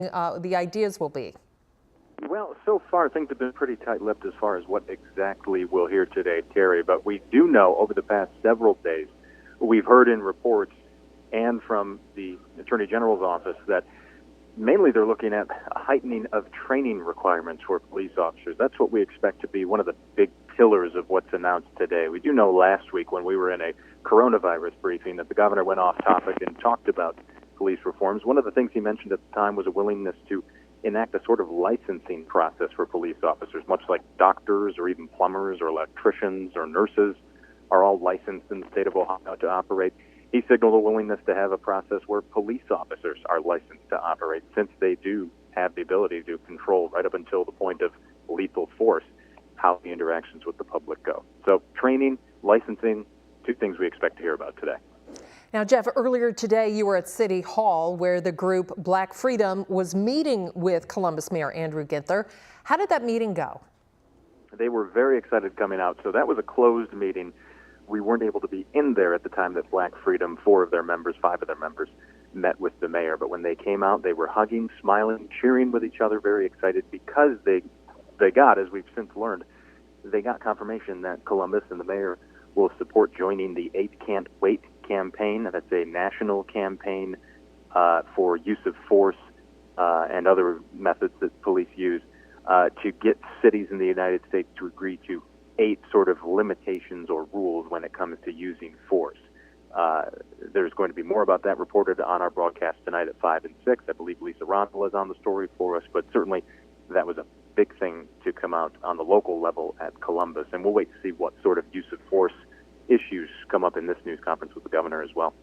the ideas will be? Well, so far things have been pretty tight-lipped as far as what exactly we'll hear today, Terry. But we do know over the past several days, we've heard in reports and from the Attorney General's office that mainly they're looking at a heightening of training requirements for police officers. That's what we expect to be one of the big pillars of what's announced today. We do know last week when we were in a coronavirus briefing that the governor went off topic and talked about police reforms. One of the things he mentioned at the time was a willingness to enact a sort of licensing process for police officers, much like doctors or even plumbers or electricians or nurses are all licensed in the state of Ohio to operate. He signaled a willingness to have a process where police officers are licensed to operate, since they do have the ability to control right up until the point of lethal force how the interactions with the public go. So training, licensing, two things we expect to hear about today. Now, Jeff, earlier today you were at City Hall where the group Black Freedom was meeting with Columbus Mayor Andrew Ginther. How did that meeting go? They were very excited coming out. So that was a closed meeting. We weren't able to be in there at the time that Black Freedom, 5 of their members, met with the mayor. But when they came out, they were hugging, smiling, cheering with each other, very excited because they got, as we've since learned, they got confirmation that Columbus and the mayor will support joining the 8 Can't Wait campaign. That's a national campaign for use of force and other methods that police use to get cities in the United States to agree to 8 sort of limitations or rules when it comes to using force. There's going to be more about that reported on our broadcast tonight at 5 and 6. I believe Lisa Rondel is on the story for us, but certainly that was a big thing to come out on the local level at Columbus, and we'll wait to see what sort of use of force issues come up in this news conference with the governor as well.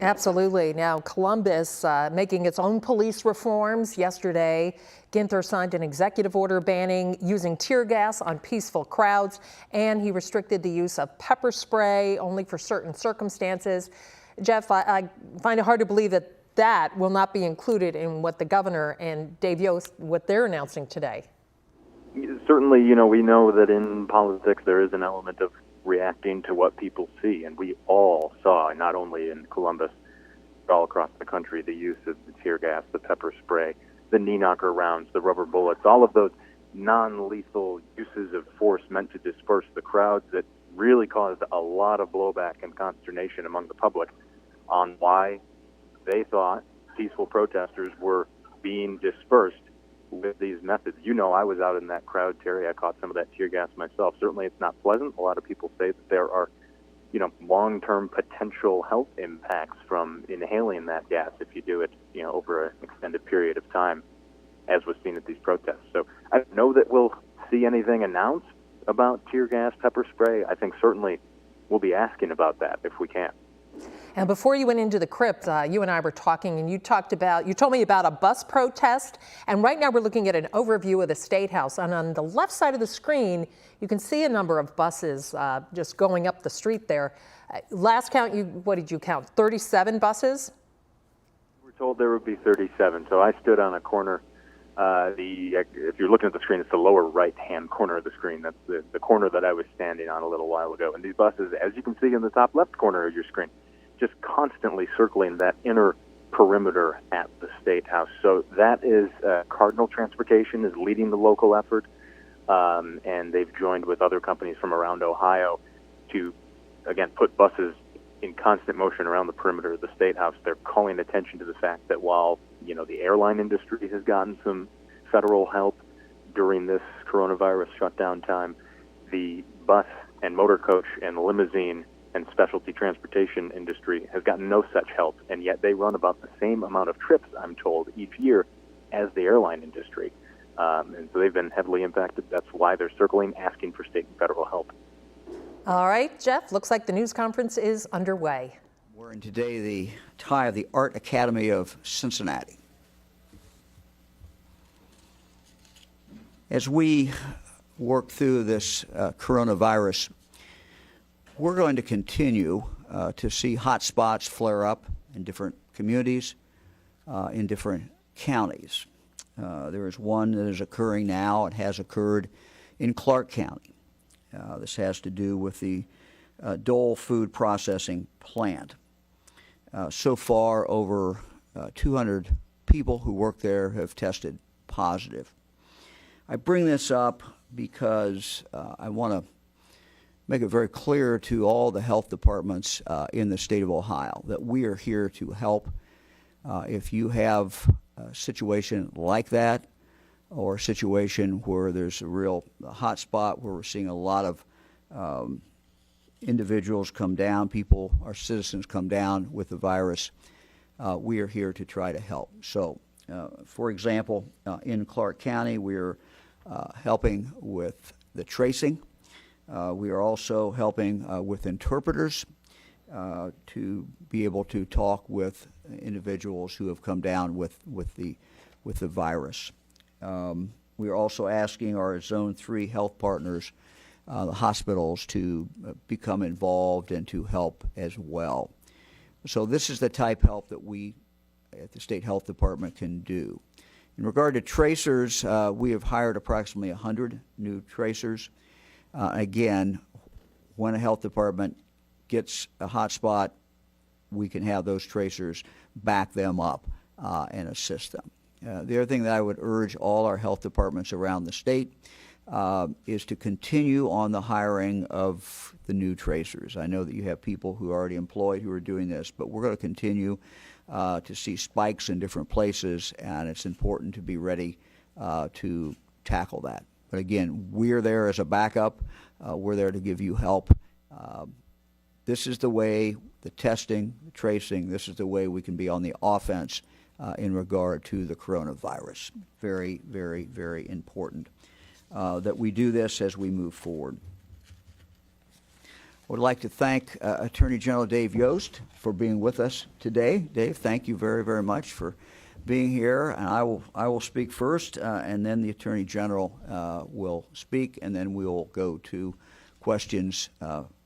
Absolutely. Now, Columbus making its own police reforms. Yesterday, Ginther signed an executive order banning using tear gas on peaceful crowds, and he restricted the use of pepper spray only for certain circumstances. Jeff, I find it hard to believe that will not be included in what the governor and Dave Yost, what they're announcing today. Certainly, we know that in politics there is an element of reacting to what people see, and we all saw, not only in Columbus, but all across the country, the use of the tear gas, the pepper spray, the knee knocker rounds, the rubber bullets, all of those non-lethal uses of force meant to disperse the crowds that really caused a lot of blowback and consternation among the public on why they thought peaceful protesters were being dispersed with these methods. I was out in that crowd, Terry. I caught some of that tear gas myself. Certainly it's not pleasant. A lot of people say that there are, long-term potential health impacts from inhaling that gas if you do it, over an extended period of time, as was seen at these protests. So I don't know that we'll see anything announced about tear gas, pepper spray. I think certainly we'll be asking about that if we can. And before you went into the crypt, you and I were talking, and you told me about a bus protest. And right now we're looking at an overview of the State House. And on the left side of the screen, you can see a number of buses just going up the street there. Last count, what did you count? 37 buses? We were told there would be 37. So I stood on a corner. If you're looking at the screen, it's the lower right-hand corner of the screen. That's the corner that I was standing on a little while ago. And these buses, as you can see in the top left corner of your screen, just constantly circling that inner perimeter at the State House. So that is Cardinal Transportation is leading the local effort, and they've joined with other companies from around Ohio to, again, put buses in constant motion around the perimeter of the State House. They're calling attention to the fact that while, the airline industry has gotten some federal help during this coronavirus shutdown time, the bus and motor coach and limousine and specialty transportation industry has gotten no such help, and yet they run about the same amount of trips, I'm told, each year as the airline industry. And so they've been heavily impacted. That's why they're circling, asking for state and federal help. All right, Jeff, looks like the news conference is underway. We're in today the tie of the Art Academy of Cincinnati. As we work through this coronavirus, we're going to continue to see hot spots flare up in different communities, in different counties. There is one that is occurring now. It has occurred in Clark County. This has to do with the Dole Food Processing Plant. So far, over 200 people who work there have tested positive. I bring this up because I want to make it very clear to all the health departments in the state of Ohio that we are here to help. If you have a situation like that, or a situation where there's a real hot spot where we're seeing a lot of individuals come down, people, our citizens come down with the virus, we are here to try to help. So, for example, in Clark County, we're helping with the tracing. We are also helping with interpreters to be able to talk with individuals who have come down with the virus. We are also asking our Zone 3 health partners, the hospitals, to become involved and to help as well. So this is the type of help that we at the State Health Department can do. In regard to tracers, we have hired approximately 100 new tracers. Again, when a health department gets a hot spot, we can have those tracers back them up and assist them. The other thing that I would urge all our health departments around the state is to continue on the hiring of the new tracers. I know that you have people who are already employed who are doing this, but we're going to continue to see spikes in different places, and it's important to be ready to tackle that. But again, we're there as a backup. We're there to give you help. This is the way, the testing, the tracing, this is the way we can be on the offense in regard to the coronavirus. Very, very, very important that we do this as we move forward. I would like to thank Attorney General Dave Yost for being with us today. Dave, thank you very, very much for being here. And I will speak first, and then the Attorney General will speak, and then we will go to questions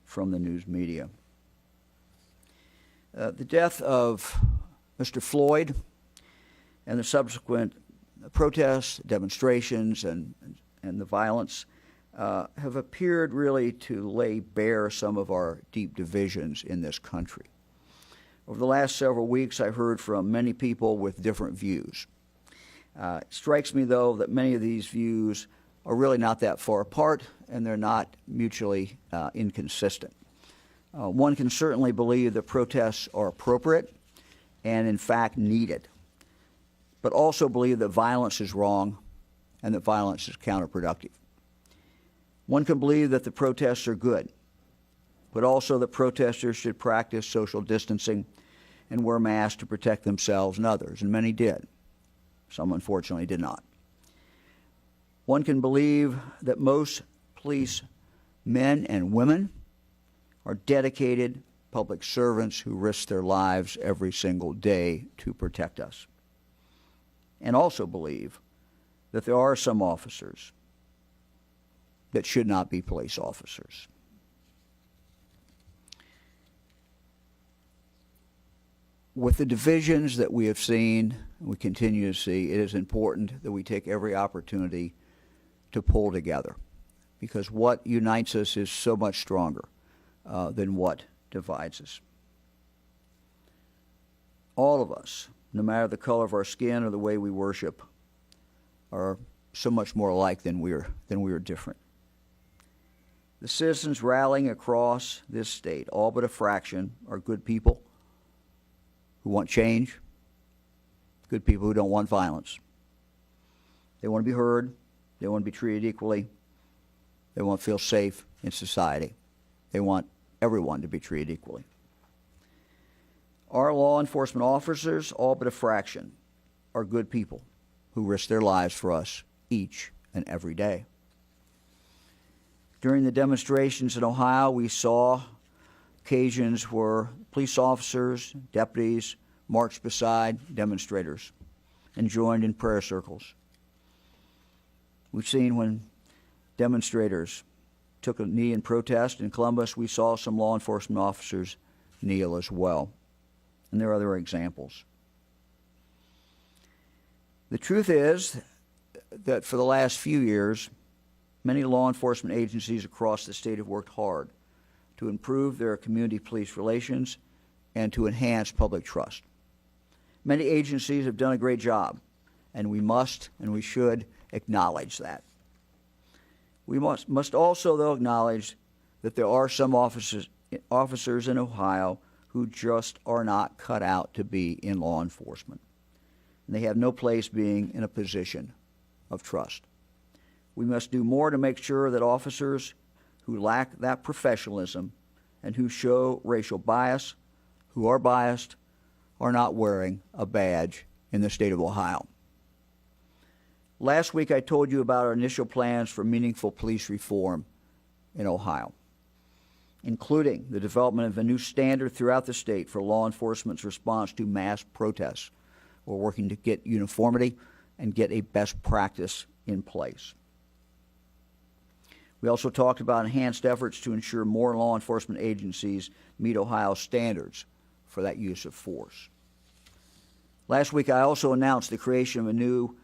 from the news media. The death of Mr. Floyd and the subsequent protests, demonstrations, and the violence have appeared really to lay bare some of our deep divisions in this country. Over the last several weeks, I heard from many people with different views. It strikes me, though, that many of these views are really not that far apart, and they're not mutually inconsistent. One can certainly believe that protests are appropriate and, in fact, needed, but also believe that violence is wrong and that violence is counterproductive. One can believe that the protests are good, but also that protesters should practice social distancing and wear masks to protect themselves and others, and many did. Some, unfortunately, did not. One can believe that most police men and women are dedicated public servants who risk their lives every single day to protect us, and also believe that there are some officers that should not be police officers. With the divisions that we have seen, we continue to see, it is important that we take every opportunity to pull together, because what unites us is so much stronger than what divides us. All of us, no matter the color of our skin or the way we worship, are so much more alike than we are different. The citizens rallying across this state, all but a fraction, are good people who want change, good people who don't want violence. They want to be heard. They want to be treated equally. They want to feel safe in society. They want everyone to be treated equally. Our law enforcement officers, all but a fraction, are good people who risk their lives for us each and every day. During the demonstrations in Ohio, we saw occasions where police officers, deputies marched beside demonstrators and joined in prayer circles. We've seen when demonstrators took a knee in protest in Columbus, we saw some law enforcement officers kneel as well. And there are other examples. The truth is that for the last few years, many law enforcement agencies across the state have worked hard to improve their community police relations and to enhance public trust. Many agencies have done a great job, and we must and we should acknowledge that. We must also, though, acknowledge that there are some officers in Ohio who just are not cut out to be in law enforcement. And they have no place being in a position of trust. We must do more to make sure that officers who lack that professionalism and who show racial bias, who are biased, are not wearing a badge in the state of Ohio. Last week I told you about our initial plans for meaningful police reform in Ohio, including the development of a new standard throughout the state for law enforcement's response to mass protests. We're working to get uniformity and get a best practice in place. We also talked about enhanced efforts to ensure more law enforcement agencies meet Ohio's standards for that use of force. Last week, I also announced the creation of a new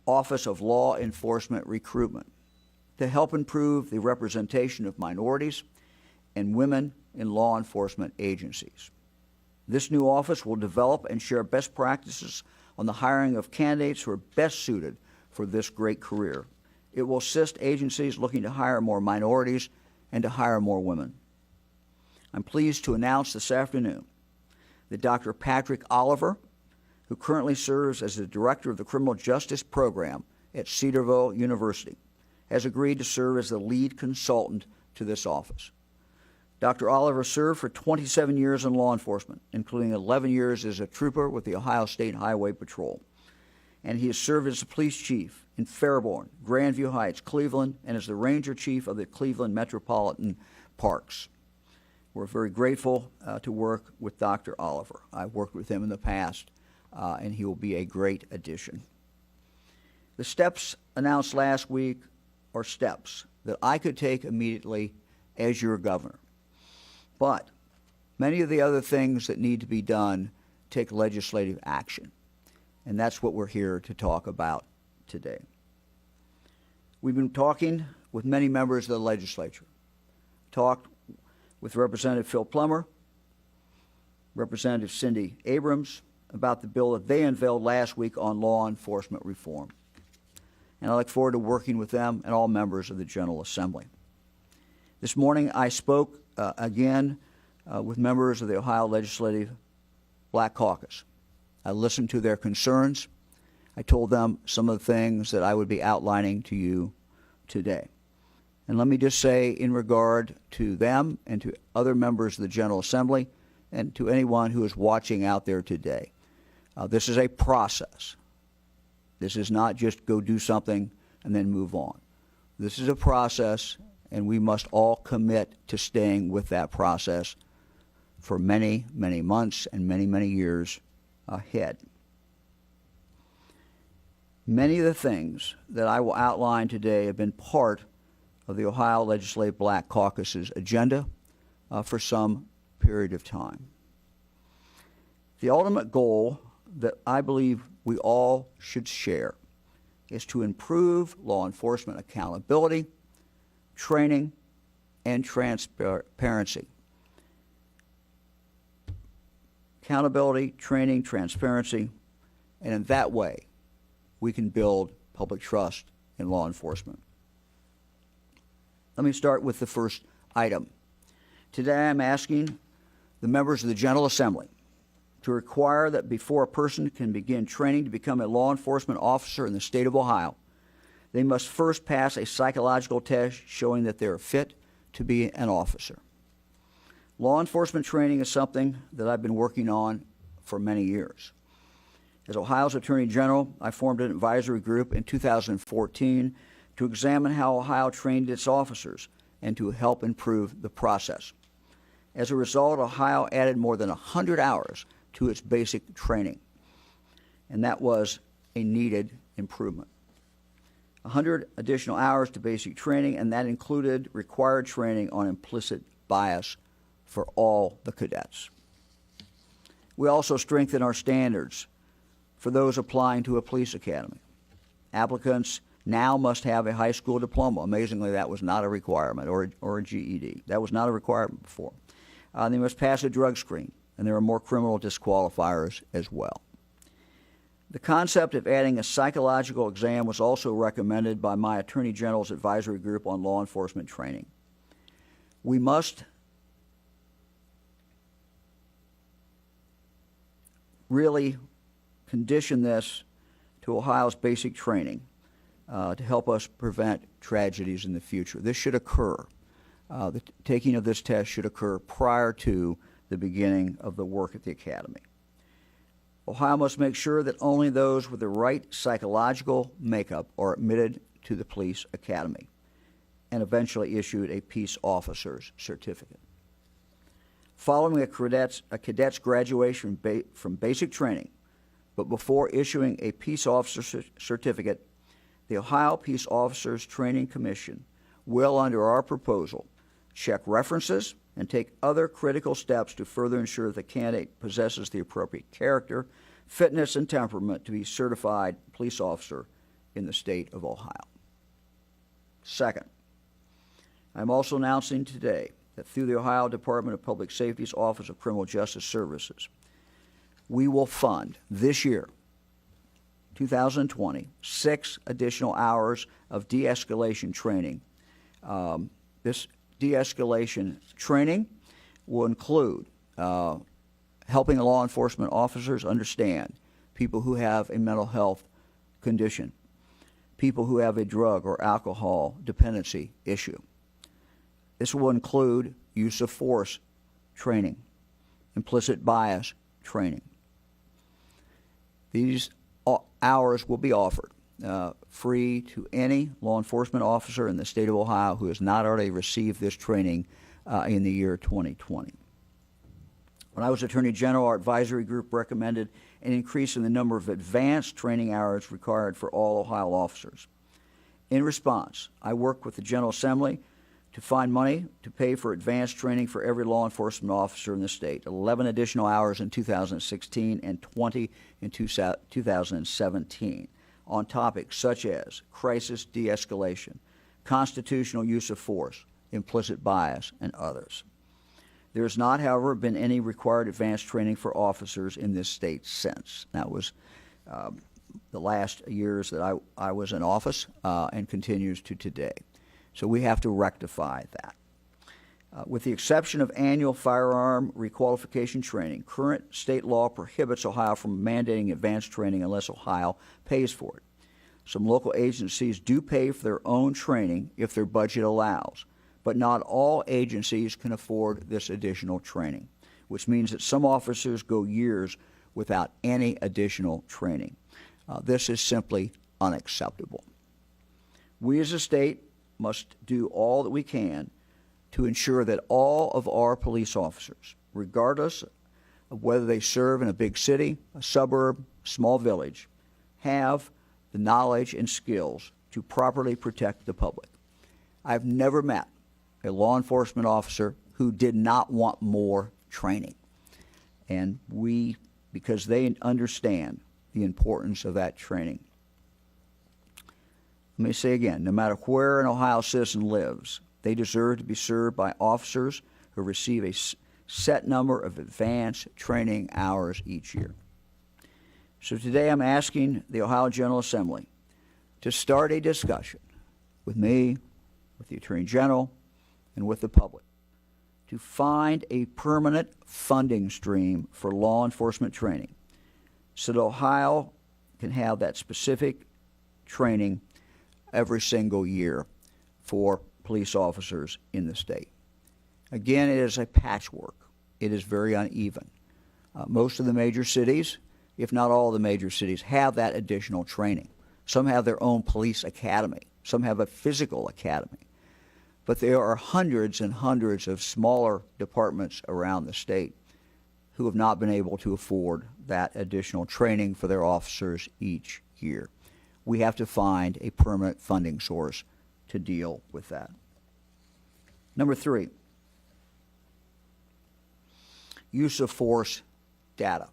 Office of Law Enforcement Recruitment to help improve the representation of minorities and women in law enforcement agencies. This new office will develop and share best practices on the hiring of candidates who are best suited for this great career. It will assist agencies looking to hire more minorities and to hire more women. I'm pleased to announce this afternoon that Dr. Patrick Oliver, who currently serves as the director of the Criminal Justice Program at Cedarville University, has agreed to serve as the lead consultant to this office. Dr. Oliver served for 27 years in law enforcement, including 11 years as a trooper with the Ohio State Highway Patrol. And he has served as the police chief in Fairborn, Grandview Heights, Cleveland, and as the ranger chief of the Cleveland Metropolitan Parks. We're very grateful to work with Dr. Oliver. I've worked with him in the past, and he will be a great addition. The steps announced last week are steps that I could take immediately as your governor. But many of the other things that need to be done take legislative action, and that's what we're here to talk about today. We've been talking with many members of the legislature, talked with Representative Phil Plummer, Representative Cindy Abrams, about the bill that they unveiled last week on law enforcement reform. And I look forward to working with them and all members of the General Assembly. This morning I spoke again with members of the Ohio Legislative Black Caucus. I listened to their concerns. I told them some of the things that I would be outlining to you today. And let me just say, in regard to them and to other members of the General Assembly and to anyone who is watching out there today, this is a process. This is not just go do something and then move on. This is a process, and we must all commit to staying with that process for many, many months and many, many years ahead. Many of the things that I will outline today have been part of the Ohio Legislative Black Caucus's agenda for some period of time. The ultimate goal that I believe we all should share is to improve law enforcement accountability, training, and transparency. Accountability, training, transparency, and in that way, we can build public trust in law enforcement. Let me start with the first item. Today I'm asking the members of the General Assembly to require that before a person can begin training to become a law enforcement officer in the state of Ohio, they must first pass a psychological test showing that they are fit to be an officer. Law enforcement training is something that I've been working on for many years. As Ohio's Attorney General, I formed an advisory group in 2014 to examine how Ohio trained its officers and to help improve the process. As a result, Ohio added more than 100 hours to its basic training, and that was a needed improvement. 100 additional hours to basic training, and that included required training on implicit bias for all the cadets. We also strengthened our standards for those applying to a police academy. Applicants now must have a high school diploma. Amazingly, that was not a requirement, or a GED. That was not a requirement before. They must pass a drug screen, and there are more criminal disqualifiers as well. The concept of adding a psychological exam was also recommended by my Attorney General's advisory group on law enforcement training. We must really condition this to Ohio's basic training to help us prevent tragedies in the future. This should occur. The taking of this test should occur prior to the beginning of the work at the academy. Ohio must make sure that only those with the right psychological makeup are admitted to the police academy and eventually issued a peace officer's certificate. Following a cadet's graduation from basic training, but before issuing a peace officer certificate, the Ohio Peace Officers Training Commission will, under our proposal, check references and take other critical steps to further ensure the candidate possesses the appropriate character, fitness, and temperament to be certified police officer in the state of Ohio. Second, I'm also announcing today that through the Ohio Department of Public Safety's Office of Criminal Justice Services, we will fund this year, 2020, 6 additional hours of de-escalation training. This de-escalation training will include helping law enforcement officers understand people who have a mental health condition, people who have a drug or alcohol dependency issue. This will include use of force training, implicit bias training. These hours will be offered free to any law enforcement officer in the state of Ohio who has not already received this training in the year 2020. When I was Attorney General, our advisory group recommended an increase in the number of advanced training hours required for all Ohio officers. In response, I worked with the General Assembly to find money to pay for advanced training for every law enforcement officer in the state, 11 additional hours in 2016 and 20 in 2017, on topics such as crisis de-escalation, constitutional use of force, implicit bias, and others. There has not, however, been any required advanced training for officers in this state since. That was the last years that I was in office and continues to today. So we have to rectify that. With the exception of annual firearm requalification training, current state law prohibits Ohio from mandating advanced training unless Ohio pays for it. Some local agencies do pay for their own training if their budget allows, but not all agencies can afford this additional training, which means that some officers go years without any additional training. This is simply unacceptable. We as a state must do all that we can to ensure that all of our police officers, regardless of whether they serve in a big city, a suburb, a small village, have the knowledge and skills to properly protect the public. I've never met a law enforcement officer who did not want more training. And because they understand the importance of that training. Let me say again, no matter where an Ohio citizen lives, they deserve to be served by officers who receive a set number of advanced training hours each year. So today I'm asking the Ohio General Assembly to start a discussion with me, with the Attorney General, and with the public to find a permanent funding stream for law enforcement training so that Ohio can have that specific training every single year for police officers in the state. Again, it is a patchwork. It is very uneven. Most of the major cities, if not all the major cities, have that additional training. Some have their own police academy. Some have a physical academy. But there are hundreds and hundreds of smaller departments around the state who have not been able to afford that additional training for their officers each year. We have to find a permanent funding source to deal with that. Number 3, use of force data.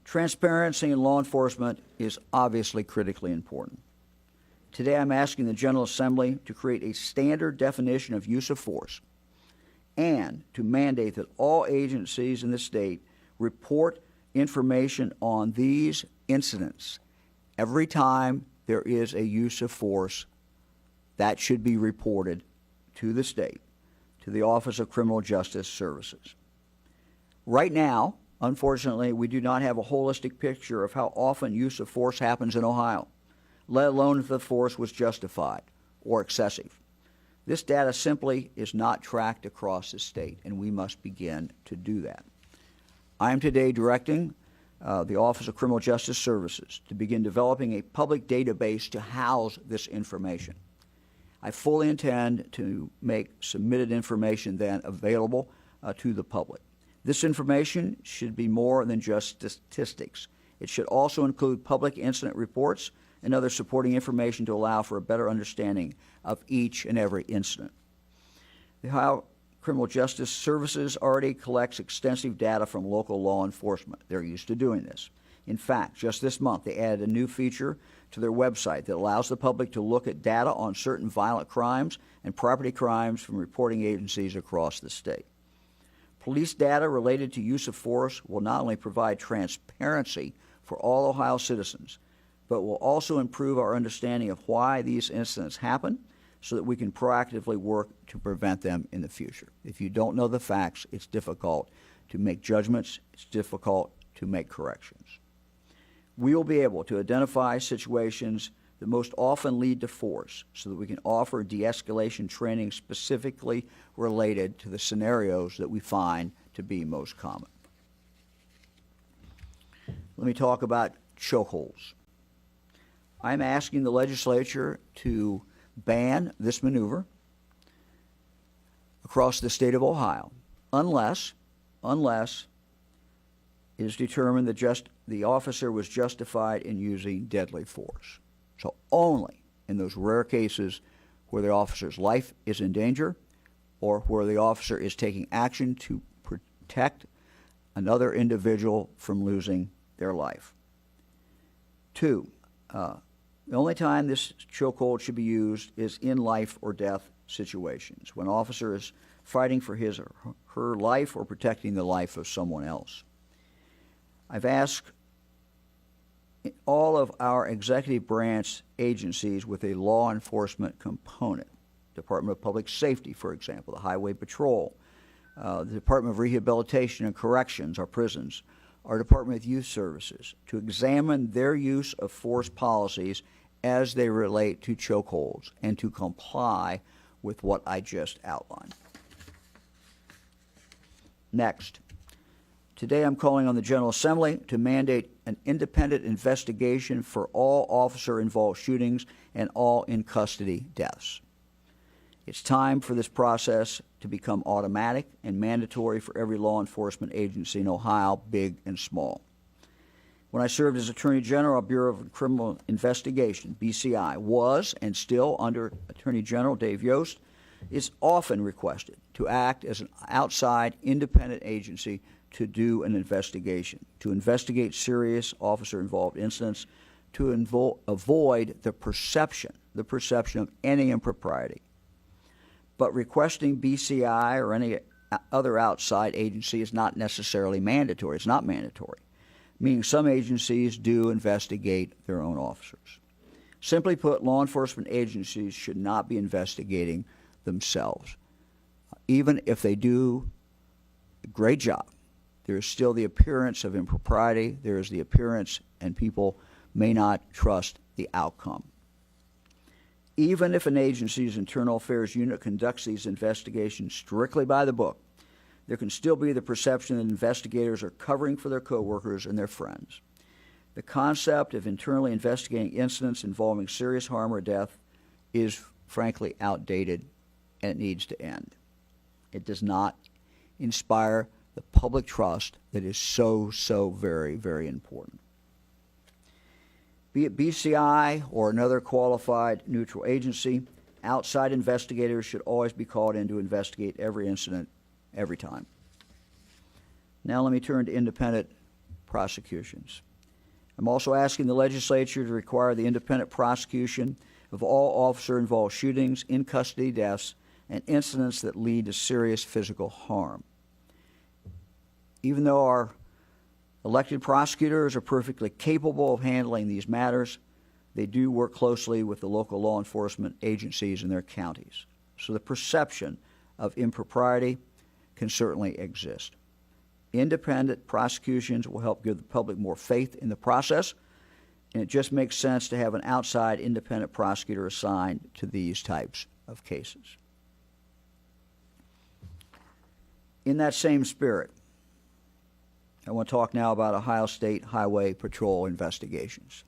Transparency in law enforcement is obviously critically important. Today I'm asking the General Assembly to create a standard definition of use of force and to mandate that all agencies in the state report information on these incidents every time there is a use of force. That should be reported to the state, to the Office of Criminal Justice Services. Right now, unfortunately, we do not have a holistic picture of how often use of force happens in Ohio, let alone if the force was justified or excessive. This data simply is not tracked across the state, and we must begin to do that. I am today directing the Office of Criminal Justice Services to begin developing a public database to house this information. I fully intend to make submitted information then available to the public. This information should be more than just statistics. It should also include public incident reports and other supporting information to allow for a better understanding of each and every incident. The Ohio Criminal Justice Services already collects extensive data from local law enforcement. They're used to doing this. In fact, just this month, they added a new feature to their website that allows the public to look at data on certain violent crimes and property crimes from reporting agencies across the state. Police data related to use of force will not only provide transparency for all Ohio citizens, but will also improve our understanding of why these incidents happen so that we can proactively work to prevent them in the future. If you don't know the facts, it's difficult to make judgments, it's difficult to make corrections. We will be able to identify situations that most often lead to force so that we can offer de-escalation training specifically related to the scenarios that we find to be most common. Let me talk about chokeholds. I'm asking the legislature to ban this maneuver across the state of Ohio unless it is determined that the officer was justified in using deadly force. So only in those rare cases where the officer's life is in danger or where the officer is taking action to protect another individual from losing their life. Two, the only time this chokehold should be used is in life or death situations, when an officer is fighting for his or her life or protecting the life of someone else. I've asked all of our executive branch agencies with a law enforcement component, Department of Public Safety, for example, the Highway Patrol, the Department of Rehabilitation and Corrections, our prisons, our Department of Youth Services, to examine their use of force policies as they relate to chokeholds and to comply with what I just outlined. Next. Today I'm calling on the General Assembly to mandate an independent investigation for all officer-involved shootings and all in-custody deaths. It's time for this process to become automatic and mandatory for every law enforcement agency in Ohio, big and small. When I served as Attorney General, our Bureau of Criminal Investigation, BCI, was and still under Attorney General Dave Yost, is often requested to act as an outside independent agency to do an investigation, to investigate serious officer-involved incidents, to avoid the perception of any impropriety. But requesting BCI or any other outside agency is not necessarily mandatory. It's not mandatory, meaning some agencies do investigate their own officers. Simply put, law enforcement agencies should not be investigating themselves. Even if they do a great job, there is still the appearance of impropriety. There is the appearance, and people may not trust the outcome. Even if an agency's internal affairs unit conducts these investigations strictly by the book, there can still be the perception that investigators are covering for their coworkers and their friends. The concept of internally investigating incidents involving serious harm or death is frankly outdated, and it needs to end. It does not inspire the public trust that is so very, very important. Be it BCI or another qualified neutral agency, outside investigators should always be called in to investigate every incident, every time. Now let me turn to independent prosecutions. I'm also asking the legislature to require the independent prosecution of all officer-involved shootings, in-custody deaths, and incidents that lead to serious physical harm. Even though our Elected prosecutors are perfectly capable of handling these matters. They do work closely with the local law enforcement agencies in their counties. So the perception of impropriety can certainly exist. Independent prosecutions will help give the public more faith in the process, and it just makes sense to have an outside independent prosecutor assigned to these types of cases. In that same spirit, I want to talk now about Ohio State Highway Patrol investigations.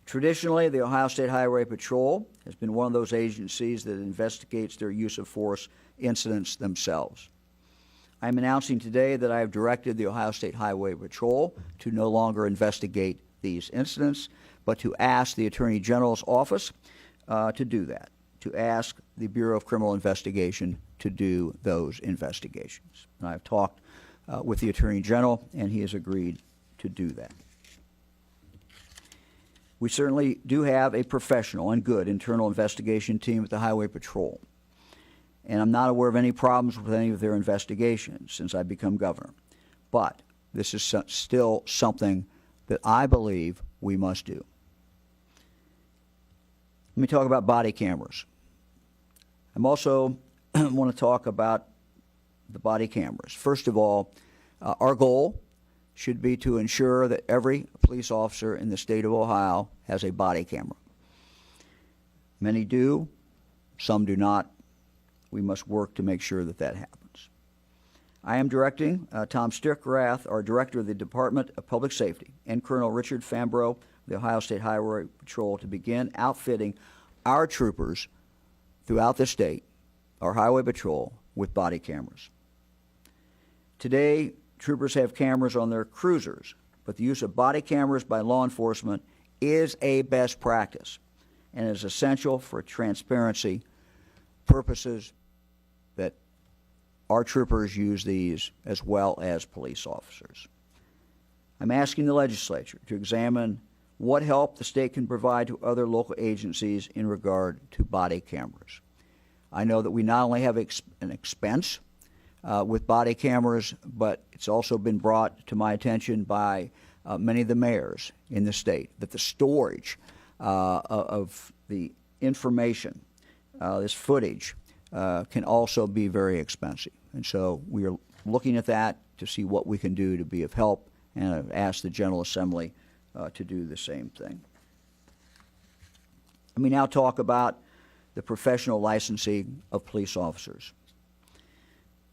Traditionally, the Ohio State Highway Patrol has been one of those agencies that investigates their use of force incidents themselves. I am announcing today that I have directed the Ohio State Highway Patrol to no longer investigate these incidents, but to ask the Attorney General's office to do that, to ask the Bureau of Criminal Investigation to do those investigations. And I've talked with the Attorney General, and he has agreed to do that. We certainly do have a professional and good internal investigation team at the Highway Patrol, and I'm not aware of any problems with any of their investigations since I've become governor. But this is still something that I believe we must do. Let me talk about body cameras. I'm also want to talk about the body cameras. First of all, our goal should be to ensure that every police officer in the state of Ohio has a body camera. Many do, some do not. We must work to make sure that that happens. I am directing Tom Stickrath, our Director of the Department of Public Safety, and Colonel Richard Fambro, the Ohio State Highway Patrol, to begin outfitting our troopers throughout the state, our Highway Patrol, with body cameras. Today, troopers have cameras on their cruisers, but the use of body cameras by law enforcement is a best practice and is essential for transparency purposes that our troopers use these as well as police officers. I'm asking the legislature to examine what help the state can provide to other local agencies in regard to body cameras. I know that we not only have an expense with body cameras, but it's also been brought to my attention by many of the mayors in the state that the storage of the information, this footage, can also be very expensive. And so we are looking at that to see what we can do to be of help, and I've asked the General Assembly to do the same thing. Let me now talk about the professional licensing of police officers.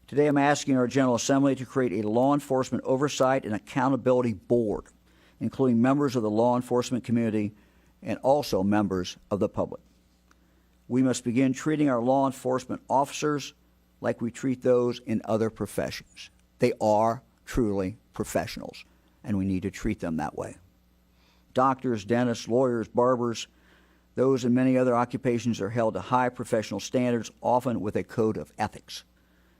Today I'm asking our General Assembly to create a law enforcement oversight and accountability board, including members of the law enforcement community and also members of the public. We must begin treating our law enforcement officers like we treat those in other professions. They are truly professionals, and we need to treat them that way. Doctors, dentists, lawyers, barbers, those and many other occupations are held to high professional standards, often with a code of ethics.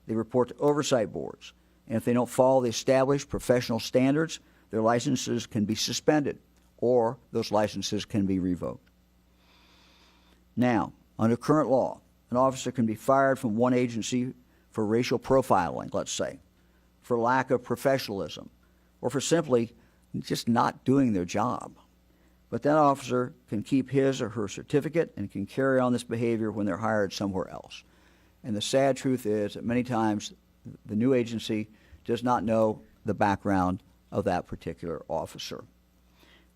They report to oversight boards, and if they don't follow the established professional standards, their licenses can be suspended or those licenses can be revoked. Now, under current law, an officer can be fired from one agency for racial profiling, let's say, for lack of professionalism, or for simply just not doing their job. But that officer can keep his or her certificate and can carry on this behavior when they're hired somewhere else. And the sad truth is that many times the new agency does not know the background of that particular officer.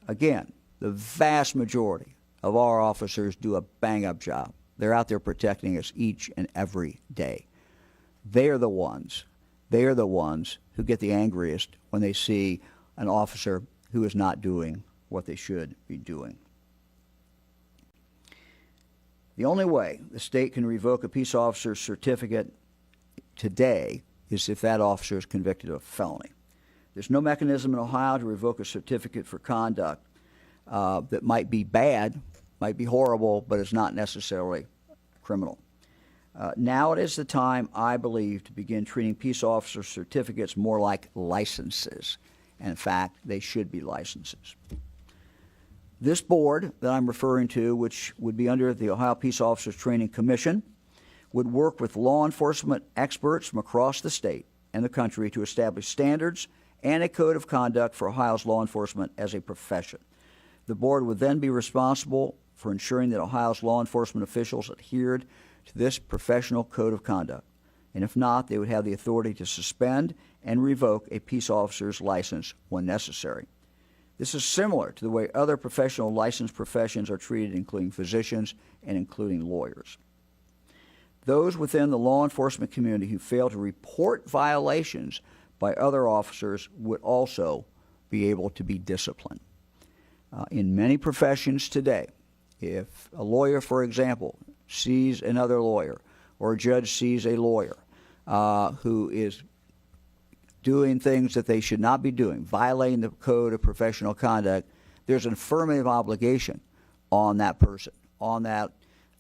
Again, the vast majority of our officers do a bang-up job. They're out there protecting us each and every day. They are the ones who get the angriest when they see an officer who is not doing what they should be doing. The only way the state can revoke a peace officer's certificate today is if that officer is convicted of a felony. There's no mechanism in Ohio to revoke a certificate for conduct that might be bad, might be horrible, but is not necessarily criminal. Now it is the time, I believe, to begin treating peace officer certificates more like licenses. And in fact, they should be licenses. This board that I'm referring to, which would be under the Ohio Peace Officers Training Commission, would work with law enforcement experts from across the state and the country to establish standards and a code of conduct for Ohio's law enforcement as a profession. The board would then be responsible for ensuring that Ohio's law enforcement officials adhered to this professional code of conduct. And if not, they would have the authority to suspend and revoke a peace officer's license when necessary. This is similar to the way other professional licensed professions are treated, including physicians and including lawyers. Those within the law enforcement community who fail to report violations by other officers would also be able to be disciplined. In many professions today, if a lawyer, for example, sees another lawyer, or a judge sees a lawyer who is doing things that they should not be doing, violating the code of professional conduct, there's an affirmative obligation on that person, on that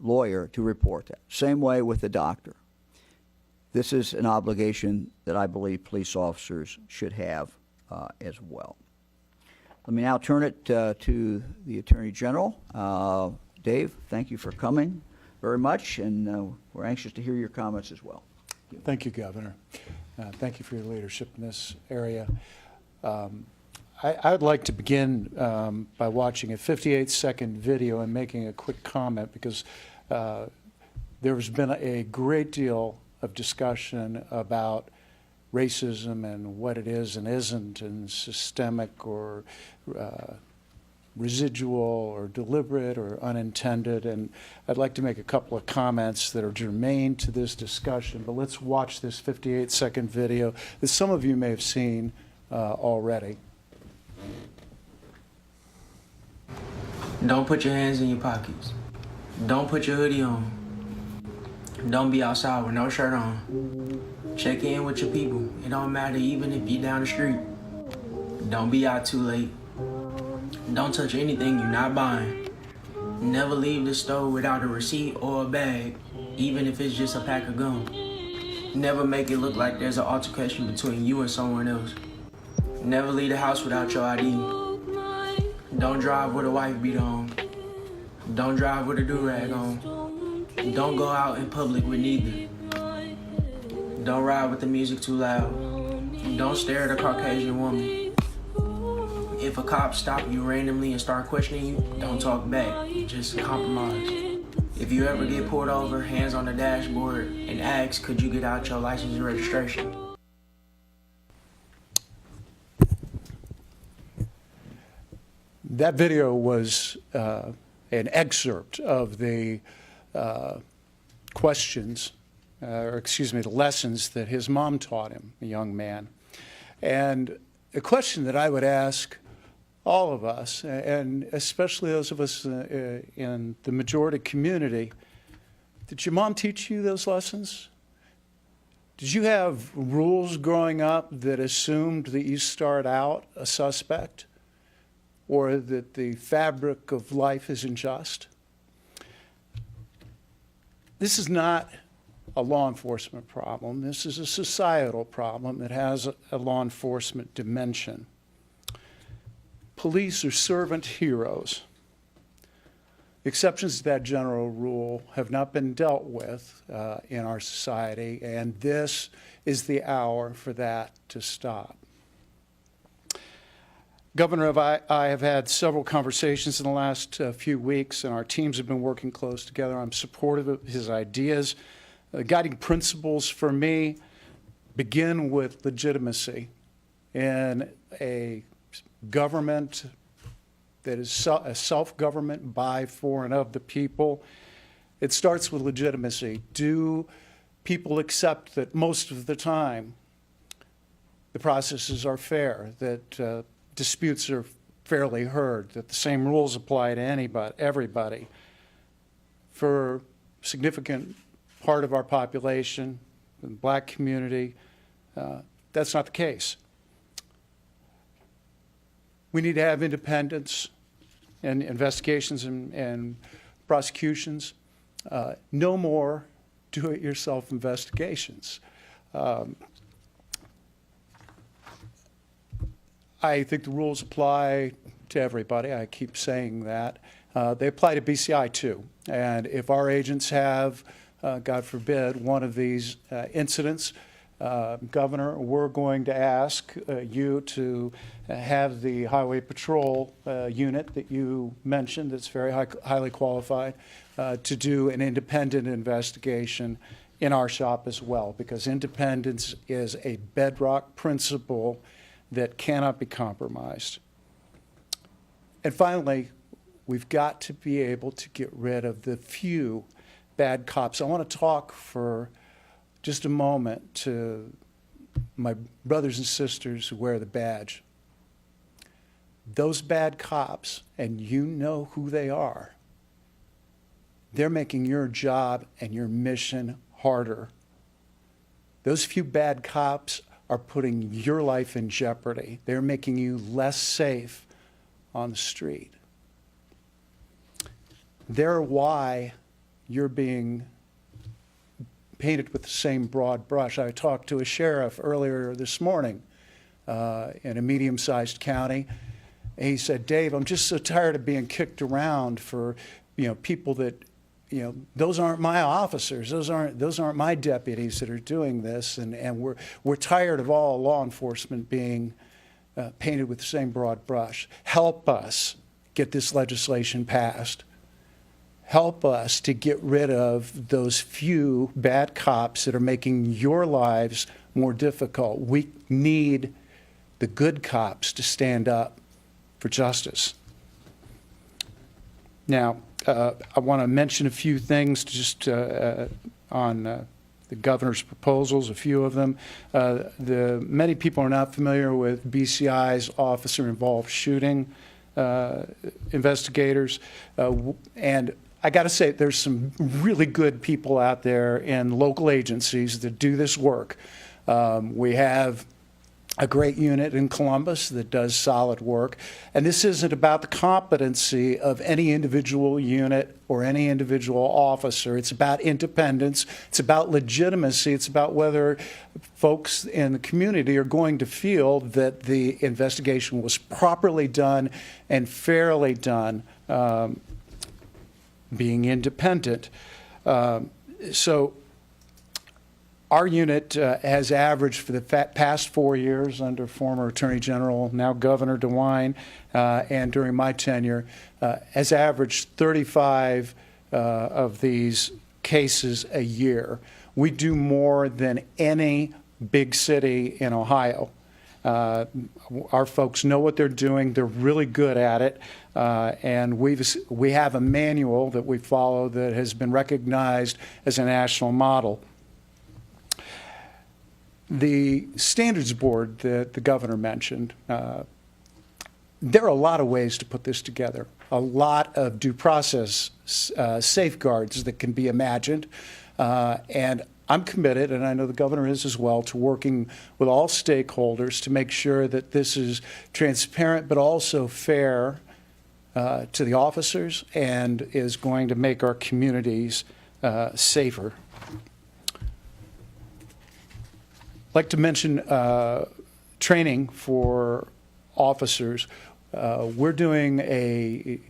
lawyer, to report that. Same way with the doctor. This is an obligation that I believe police officers should have as well. Let me now turn it to the Attorney General. Dave, thank you for coming very much, and we're anxious to hear your comments as well. Thank you, Governor. Thank you for your leadership in this area. I would like to begin by watching a 58-second video and making a quick comment, because there has been a great deal of discussion about racism and what it is and isn't, and systemic or residual or deliberate or unintended. And I'd like to make a couple of comments that are germane to this discussion, but let's watch this 58-second video that some of you may have seen already. Don't put your hands in your pockets. Don't put your hoodie on. Don't be outside with no shirt on. Check in with your people. It don't matter even if you're down the street. Don't be out too late. Don't touch anything you're not buying. Never leave the store without a receipt or a bag, even if it's just a pack of gum. Never make it look like there's an altercation between you and someone else. Never leave the house without your ID. Don't drive with a wife beater on. Don't drive with a do-rag on. Don't go out in public with neither. Don't ride with the music too loud. Don't stare at a Caucasian woman. If a cop stop you randomly and start questioning you, don't talk back, just compromise. If you ever get pulled over, hands on the dashboard, and ask, could you get out your license and registration? That video was an excerpt of the the lessons that his mom taught him, a young man. And a question that I would ask all of us, and especially those of us in the majority community, did your mom teach you those lessons? Did you have rules growing up that assumed that you start out a suspect, or that the fabric of life is unjust? This is not a law enforcement problem. This is a societal problem that has a law enforcement dimension. Police are servant heroes. Exceptions to that general rule have not been dealt with in our society, and this is the hour for that to stop. Governor, I have had several conversations in the last few weeks, and our teams have been working close together. I'm supportive of his ideas. Guiding principles for me begin with legitimacy in a government that is a self-government by, for, and of the people. It starts with legitimacy. Do people accept that most of the time the processes are fair, that disputes are fairly heard, that the same rules apply to everybody? For a significant part of our population, the black community, that's not the case. We need to have independence in investigations and prosecutions. No more do-it-yourself investigations. I think the rules apply to everybody. I keep saying that. They apply to BCI too. And if our agents have, God forbid, one of these incidents, Governor, we're going to ask you to have the Highway Patrol unit that you mentioned that's very highly qualified to do an independent investigation in our shop as well, because independence is a bedrock principle that cannot be compromised. And finally, we've got to be able to get rid of the few bad cops. I want to talk for just a moment to my brothers and sisters who wear the badge. Those bad cops, and you know who they are, they're making your job and your mission harder. Those few bad cops are putting your life in jeopardy. They're making you less safe on the street. They're why you're being painted with the same broad brush. I talked to a sheriff earlier this morning in a medium-sized county. And he said, Dave, I'm just so tired of being kicked around for, people that, those aren't my officers. Those aren't my deputies that are doing this. And we're tired of all law enforcement being painted with the same broad brush. Help us get this legislation passed. Help us to get rid of those few bad cops that are making your lives more difficult. We need the good cops to stand up for justice. Now, I want to mention a few things just on the governor's proposals, a few of them. Many people are not familiar with BCI's officer-involved shooting investigators, and I got to say, there's some really good people out there in local agencies that do this work. We have a great unit in Columbus that does solid work. And this isn't about the competency of any individual unit or any individual officer. It's about independence. It's about legitimacy. It's about whether folks in the community are going to feel that the investigation was properly done and fairly done. Being independent. So our unit has averaged for the past 4 years under former Attorney General, now Governor DeWine, and during my tenure, has averaged 35 of these cases a year. We do more than any big city in Ohio. Our folks know what they're doing. They're really good at it. And we have a manual that we follow that has been recognized as a national model. The standards board that the governor mentioned, there are a lot of ways to put this together, a lot of due process safeguards that can be imagined. And I'm committed, and I know the governor is as well, to working with all stakeholders to make sure that this is transparent but also fair to the officers and is going to make our communities safer. I'd like to mention training for officers. We're doing a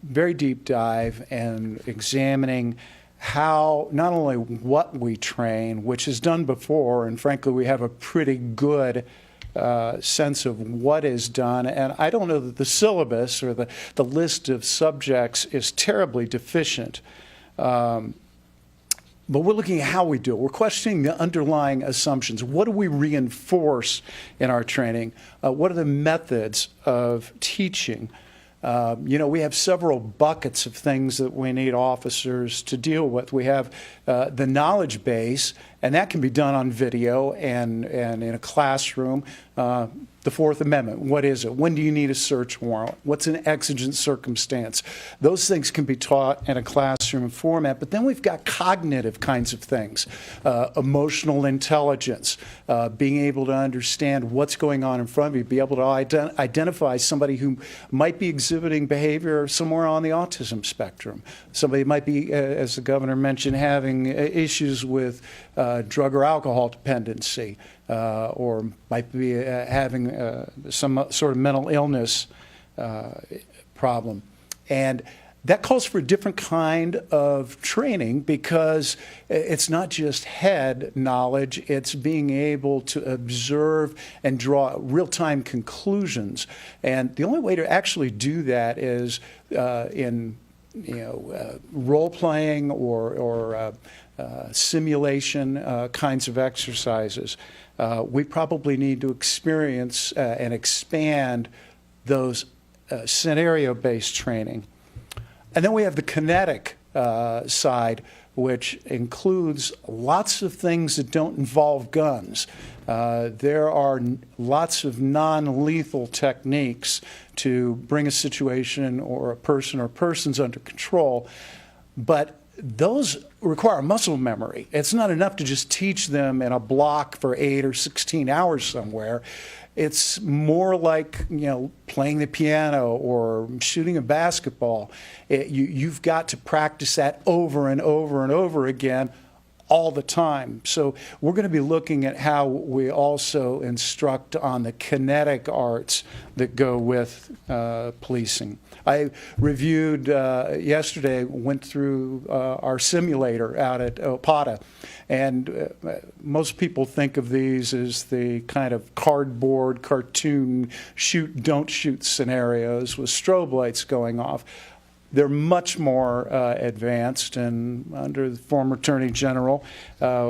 very deep dive and examining how, not only what we train, which is done before, and frankly, we have a pretty good sense of what is done. And I don't know that the syllabus or the list of subjects is terribly deficient. But we're looking at how we do it. We're questioning the underlying assumptions. What do we reinforce in our training? What are the methods of teaching? We have several buckets of things that we need officers to deal with. We have the knowledge base, and that can be done on video and in a classroom. The Fourth Amendment, what is it? When do you need a search warrant? What's an exigent circumstance? Those things can be taught in a classroom format, but then we've got cognitive kinds of things, emotional intelligence, being able to understand what's going on in front of you, be able to identify somebody who might be exhibiting behavior somewhere on the autism spectrum. Somebody might be, as the governor mentioned, having issues with drug or alcohol dependency, or might be having some sort of mental illness problem. And That calls for a different kind of training because it's not just head knowledge, it's being able to observe and draw real-time conclusions. And the only way to actually do that is in role-playing or simulation kinds of exercises. We probably need to experience and expand those scenario-based training. And then we have the kinetic side, which includes lots of things that don't involve guns. There are lots of non-lethal techniques to bring a situation or a person or persons under control, but those require muscle memory. It's not enough to just teach them in a block for 8 or 16 hours somewhere. It's more like, playing the piano or shooting a basketball. You've got to practice that over and over and over again all the time. So we're going to be looking at how we also instruct on the kinetic arts that go with policing. I reviewed yesterday, went through our simulator out at Opata, and most people think of these as the kind of cardboard, cartoon, shoot, don't shoot scenarios with strobe lights going off. They're much more advanced, and under the former Attorney General,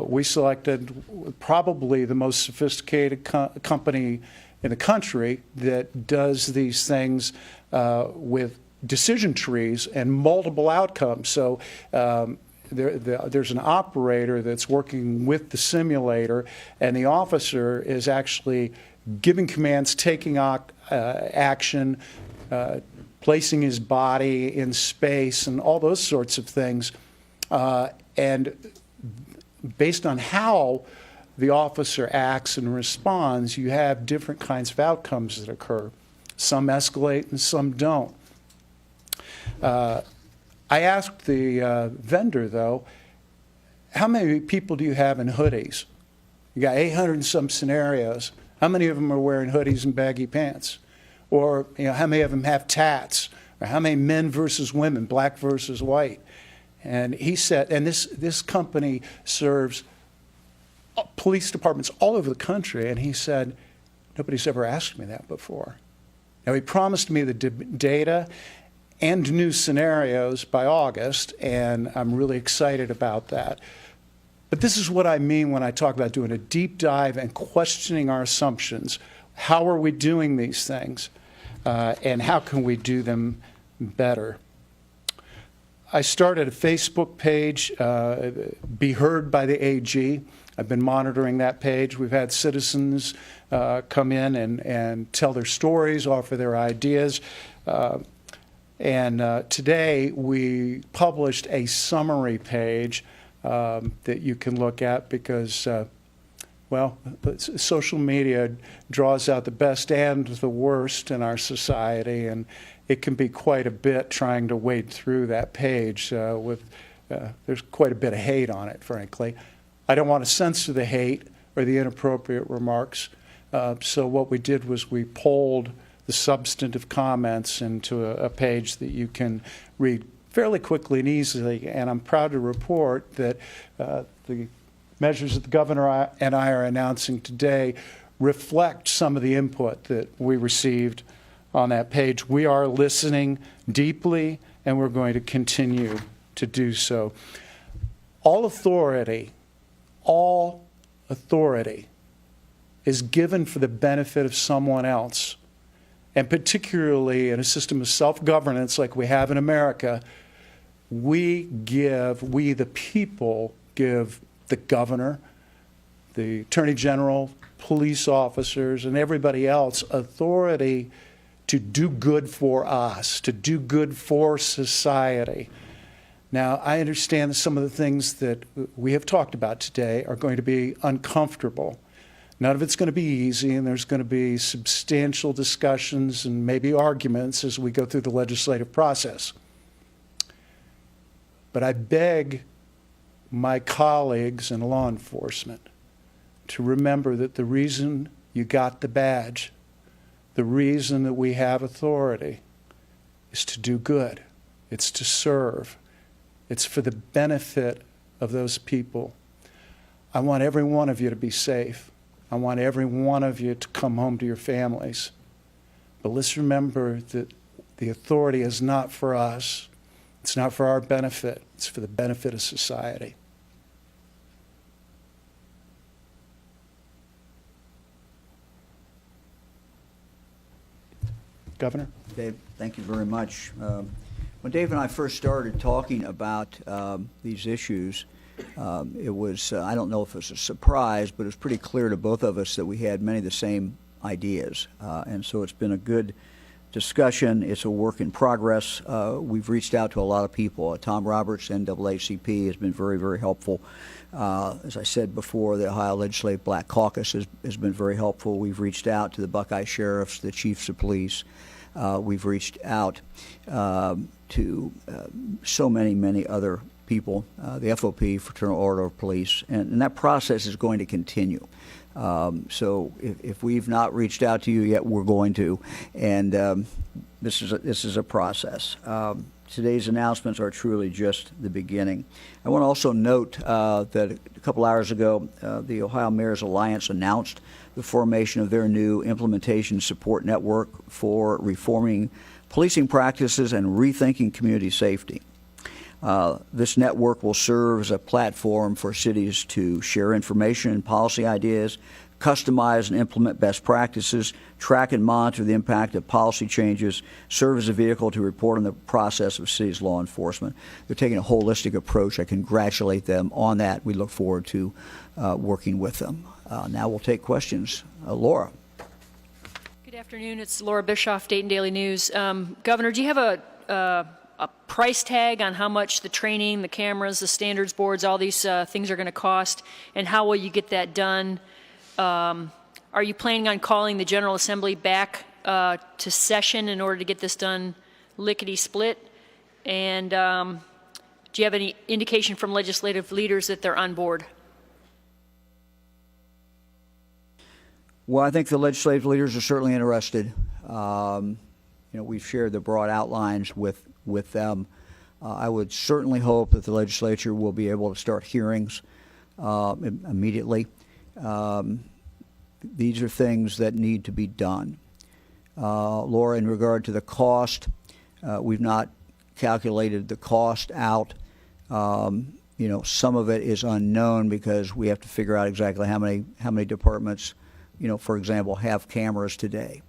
we selected probably the most sophisticated company in the country that does these things with decision trees and multiple outcomes. So there's an operator that's working with the simulator, and the officer is actually giving commands, taking action, placing his body in space, and all those sorts of things. And based on how the officer acts and responds, you have different kinds of outcomes that occur. Some escalate and some don't. I asked the vendor, though, how many people do you have in hoodies? You got 800 and some scenarios. How many of them are wearing hoodies and baggy pants? Or how many of them have tats? Or how many men versus women, black versus white? And he said, and this company serves police departments all over the country, and he said, nobody's ever asked me that before. Now, he promised me the data and new scenarios by August, and I'm really excited about that. But this is what I mean when I talk about doing a deep dive and questioning our assumptions. How are we doing these things? And how can we do them better? I started a Facebook page, Be Heard by the AG. I've been monitoring that page. We've had citizens come in and tell their stories, offer their ideas. And today we published a summary page that you can look at because social media draws out the best and the worst in our society, and it can be quite a bit trying to wade through that page there's quite a bit of hate on it, frankly. I don't want to censor the hate or the inappropriate remarks, so what we did was we polled the substantive comments into a page that you can read fairly quickly and easily, and I'm proud to report that the measures that the governor and I are announcing today reflect some of the input that we received on that page. We are listening deeply, and we're going to continue to do so. All authority is given for the benefit of someone else. And particularly in a system of self-governance like we have in America, we the people, give the governor, the attorney general, police officers, and everybody else authority to do good for us, to do good for society. Now, I understand that some of the things that we have talked about today are going to be uncomfortable. None of it's going to be easy, and there's going to be substantial discussions and maybe arguments as we go through the legislative process. But I beg my colleagues in law enforcement to remember that the reason you got the badge, the reason that we have authority, is to do good. It's to serve. It's for the benefit of those people. I want every one of you to be safe. I want every one of you to come home to your families. But let's remember that the authority is not for us. It's not for our benefit. It's for the benefit of society. Governor? Dave, thank you very much. When Dave and I first started talking about these issues, it was, I don't know if it was a surprise, but it was pretty clear to both of us that we had many of the same ideas. And so it's been a good discussion. It's a work in progress. We've reached out to a lot of people. Tom Roberts, NAACP, has been very, very helpful. As I said before, the Ohio Legislative Black Caucus has been very helpful. We've reached out to the Buckeye Sheriffs, the Chiefs of Police. We've reached out to so many other people, the FOP, Fraternal Order of Police, and that process is going to continue. So if we've not reached out to you yet, we're going to, and this is a process. Today's announcements are truly just the beginning. I want to also note that a couple hours ago, the Ohio Mayor's Alliance announced the formation of their new implementation support network for reforming policing practices and rethinking community safety. This network will serve as a platform for cities to share information and policy ideas, customize and implement best practices, track and monitor the impact of policy changes, serve as a vehicle to report on the process of city's law enforcement. They're taking a holistic approach. I congratulate them on that. We look forward to working with them. Now we'll take questions. Laura. Good afternoon. It's Laura Bischoff, Dayton Daily News. Governor, do you have a price tag on how much the training, the cameras, the standards boards, all these things are going to cost, and how will you get that done? Are you planning on calling the General Assembly back to session in order to get this done lickety-split? And do you have any indication from legislative leaders that they're on board? Well, I think the legislative leaders are certainly interested. We've shared the broad outlines with them. I would certainly hope that the legislature will be able to start hearings immediately. These are things that need to be done. Laura, in regard to the cost, we've not calculated the cost out. Some of it is unknown because we have to figure out exactly how many departments, for example, have cameras today.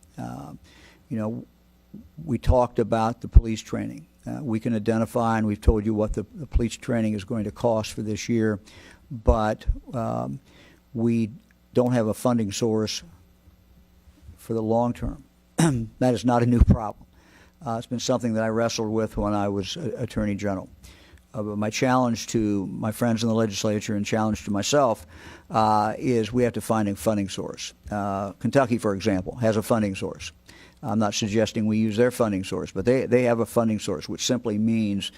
We talked about the police training. We can identify, and we've told you what the police training is going to cost for this year, but we don't have a funding source for the long term. That is not a new problem. It's been something that I wrestled with when I was Attorney General. But my challenge to my friends in the legislature and challenge to myself is we have to find a funding source. Kentucky, for example, has a funding source. I'm not suggesting we use their funding source, but they have a funding source, which simply means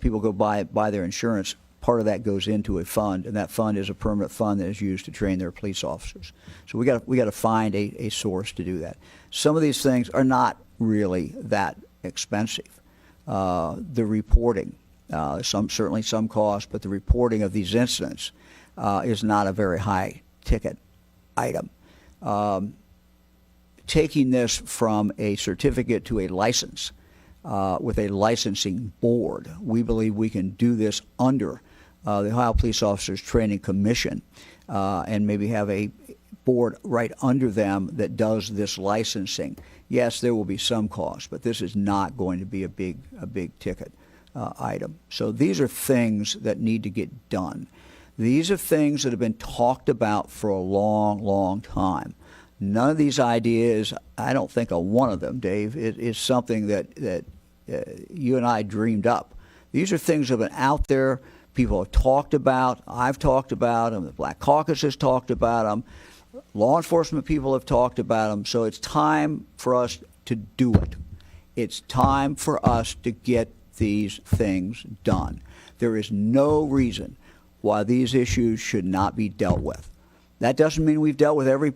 people go buy their insurance. Part of that goes into a fund, and that fund is a permanent fund that is used to train their police officers. So we got to find a source to do that. Some of these things are not really that expensive. The reporting, certainly some cost, but the reporting of these incidents is not a very high ticket item. Taking this from a certificate to a license with a licensing board, we believe we can do this under the Ohio Police Officers Training Commission and maybe have a board right under them that does this licensing. Yes, there will be some cost, but this is not going to be a big ticket item. So these are things that need to get done. These are things that have been talked about for a long time. None of these ideas, I don't think of one of them, Dave, is something that you and I dreamed up. These are things that have been out there. People have talked about. I've talked about them. The Black Caucus has talked about them. Law enforcement people have talked about them. So it's time for us to do it. It's time for us to get these things done. There is no reason why these issues should not be dealt with. That doesn't mean we've dealt with every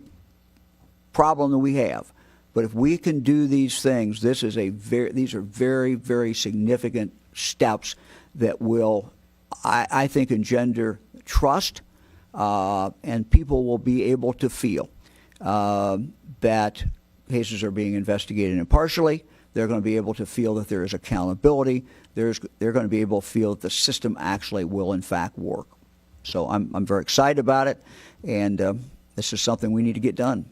problem that we have, But if we can do these things, these are very, very significant steps that will, I think, engender trust, and people will be able to feel that cases are being investigated impartially. They're going to be able to feel that there is accountability. They're going to be able to feel that the system actually will, in fact, work. So I'm very excited about it, and this is something we need to get done.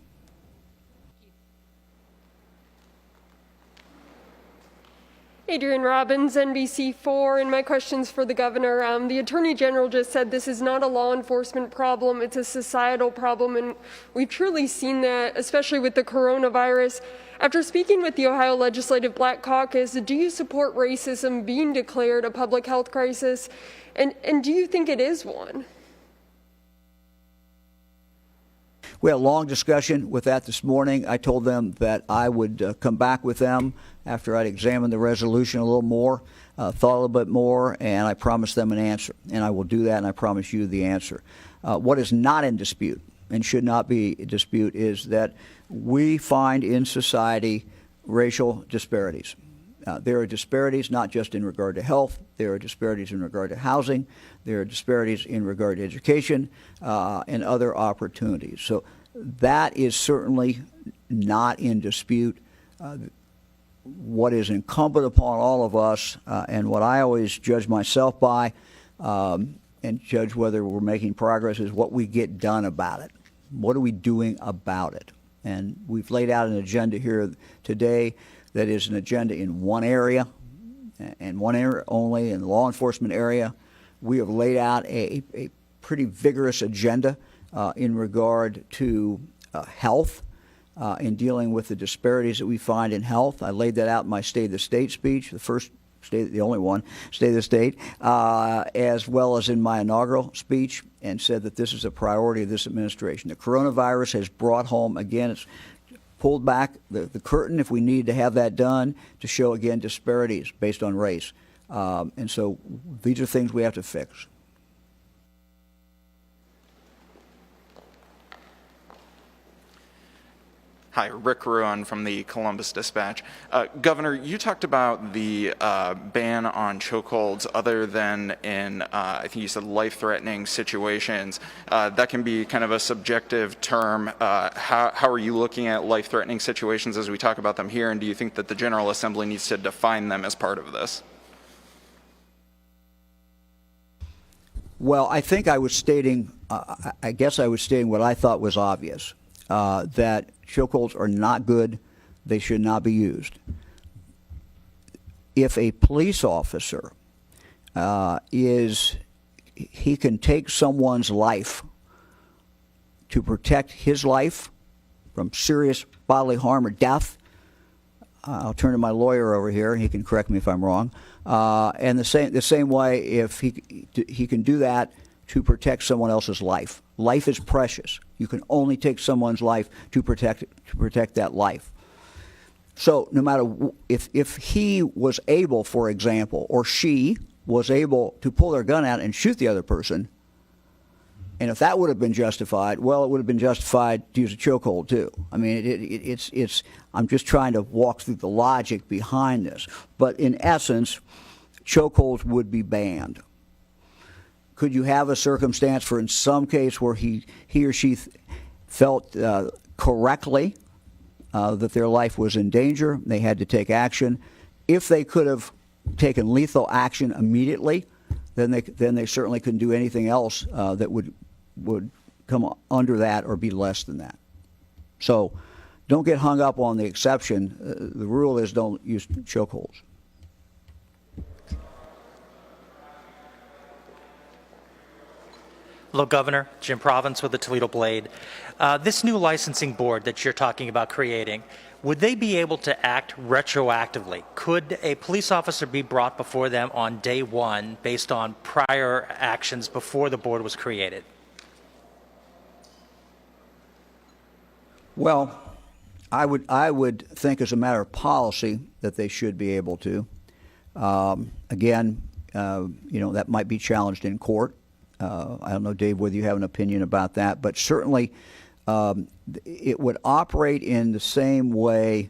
Adrienne Robbins, NBC4, and my question's for the governor. The Attorney General just said this is not a law enforcement problem, it's a societal problem, and we've truly seen that, especially with the coronavirus. After speaking with the Ohio Legislative Black Caucus, do you support racism being declared a public health crisis, and do you think it is one? We had a long discussion with that this morning. I told them that I would come back with them after I'd examined the resolution a little more, thought a little bit more, and I promised them an answer. And I will do that, and I promise you the answer. What is not in dispute and should not be in dispute is that we find in society racial disparities. There are disparities not just in regard to health, there are disparities in regard to housing, there are disparities in regard to education and other opportunities. So that is certainly not in dispute. What is incumbent upon all of us, and what I always judge myself by and judge whether we're making progress, is what we get done about it. What are we doing about it? And we've laid out an agenda here today that is an agenda in one area, and one area only, in the law enforcement area. We have laid out a pretty vigorous agenda in regard to health, in dealing with the disparities that we find in health. I laid that out in my State of the State speech, the first state, the only one, State of the State, as well as in my inaugural speech, and said that this is a priority of this administration. The coronavirus has brought home, again, it's pulled back the curtain, if we need to have that done, to show, again, disparities based on race. And so these are things we have to fix. Hi, Rick Ruan from the Columbus Dispatch. Governor, you talked about the ban on chokeholds other than in, I think you said, life-threatening situations. That can be kind of a subjective term. How are you looking at life-threatening situations as we talk about them here, and do you think that the General Assembly needs to define them as part of this? Well, I think I was stating, I guess I was stating what I thought was obvious, that chokeholds are not good. They should not be used. If a police officer he can take someone's life to protect his life from serious bodily harm or death, I'll turn to my lawyer over here, and he can correct me if I'm wrong. And the same way, if he can do that to protect someone else's life. Life is precious. You can only take someone's life to protect that life. So no matter if he was able, for example, or she was able to pull their gun out and shoot the other person, and if that would have been justified, well, it would have been justified to use a chokehold too. I mean, it's. I'm just trying to walk through the logic behind this. But in essence, chokeholds would be banned. Could you have a circumstance for, in some case, where he or she felt correctly that their life was in danger, they had to take action? If they could have taken lethal action immediately, then they certainly couldn't do anything else that would come under that or be less than that. So don't get hung up on the exception. The rule is don't use chokeholds. Hello, Governor. Jim Province with the Toledo Blade. This new licensing board that you're talking about creating, would they be able to act retroactively? Could a police officer be brought before them on day one based on prior actions before the board was created? Well, I would think as a matter of policy that they should be able to. Again, that might be challenged in court. I don't know, Dave, whether you have an opinion about that, but certainly it would operate in the same way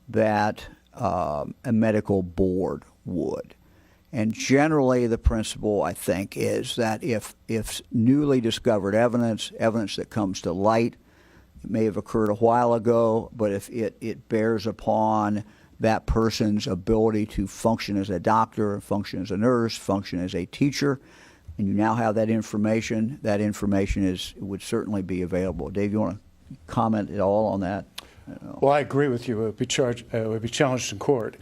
that a medical board would. And generally, the principle, I think, is that if newly discovered evidence that comes to light, it may have occurred a while ago, but if it bears upon that person's ability to function as a doctor, function as a nurse, function as a teacher, and you now have that information would certainly be available. Dave, you want to comment at all on that? Well, I agree with you. It would be challenged in court.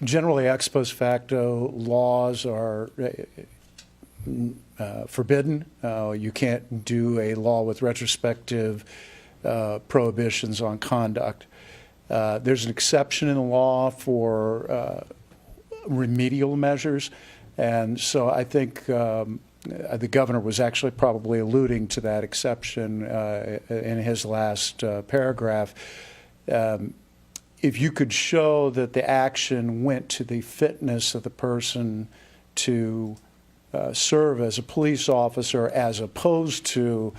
Generally, ex post facto laws are forbidden. You can't do a law with retrospective prohibitions on conduct. There's an exception in the law for remedial measures, and so I think the governor was actually probably alluding to that exception in his last paragraph. If you could show that the action went to the fitness of the person to serve as a police officer as opposed to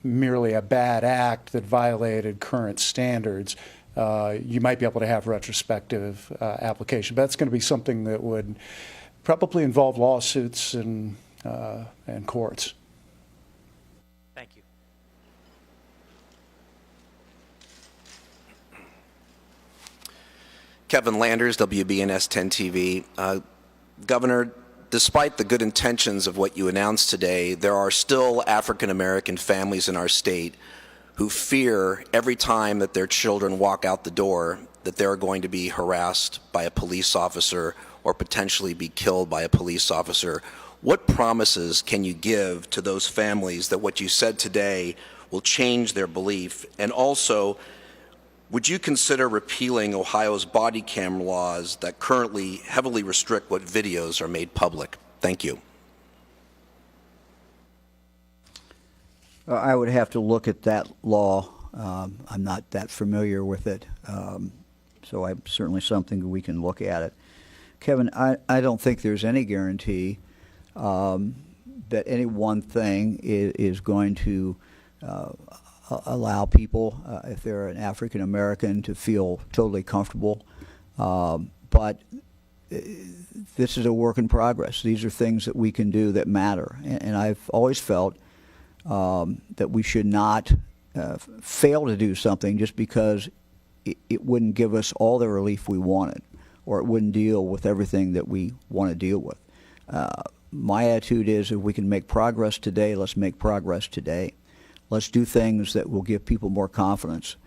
merely a bad act that violated current standards, you might be able to have retrospective application. But that's going to be something that would probably involve lawsuits and courts. Thank you. Kevin Landers, WBNS 10 TV. Governor, despite the good intentions of what you announced today, there are still African American families in our state who fear every time that their children walk out the door that they're going to be harassed by a police officer or potentially be killed by a police officer. What promises can you give to those families that what you said today will change their belief? And also, would you consider repealing Ohio's body cam laws that currently heavily restrict what videos are made public? Thank you. I would have to look at that law. I'm not that familiar with it, so certainly something that we can look at it. Kevin, I don't think there's any guarantee that any one thing is going to allow people, if they're an African American, to feel totally comfortable. But this is a work in progress. These are things that we can do that matter. And I've always felt that we should not fail to do something just because it wouldn't give us all the relief we wanted, or it wouldn't deal with everything that we want to deal with. My attitude is if we can make progress today, let's make progress today. Let's do things that will give people more confidence,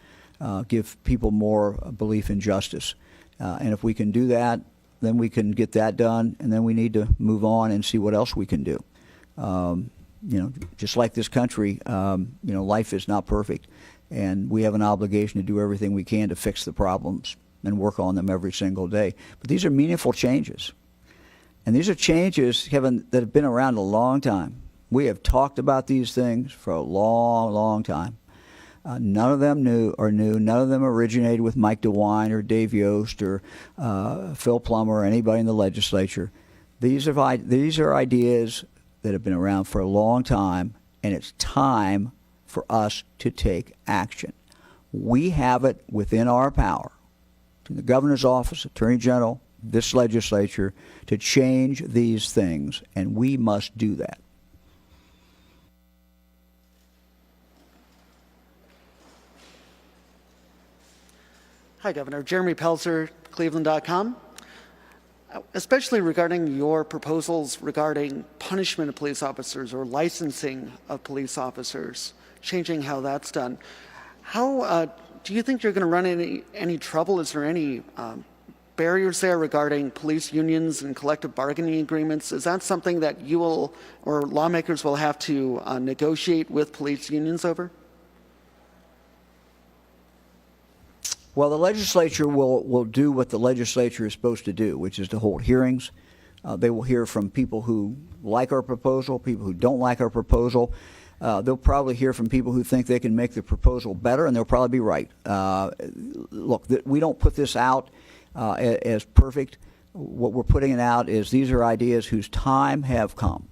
give people more belief in justice. And if we can do that, then we can get that done, and then we need to move on and see what else we can do. Just like this country, life is not perfect, and we have an obligation to do everything we can to fix the problems and work on them every single day. But these are meaningful changes. And these are changes, Kevin, that have been around a long time. We have talked about these things for a long, long time. None of them are new. None of them originated with Mike DeWine or Dave Yost or Phil Plummer or anybody in the legislature. These are ideas that have been around for a long time, and it's time for us to take action. We have it within our power, to the governor's office, attorney general, this legislature, to change these things, and we must do that. Hi, Governor. Jeremy Pelzer, Cleveland.com. Especially regarding your proposals regarding punishment of police officers or licensing of police officers, changing how that's done. How do you think you're going to run into any trouble? Is there any barriers there regarding police unions and collective bargaining agreements? Is that something that you will or lawmakers will have to negotiate with police unions over? Well, the legislature will do what the legislature is supposed to do, which is to hold hearings. They will hear from people who like our proposal, people who don't like our proposal. They'll probably hear from people who think they can make the proposal better, and they'll probably be right. Look, we don't put this out as perfect. What we're putting it out is these are ideas whose time have come.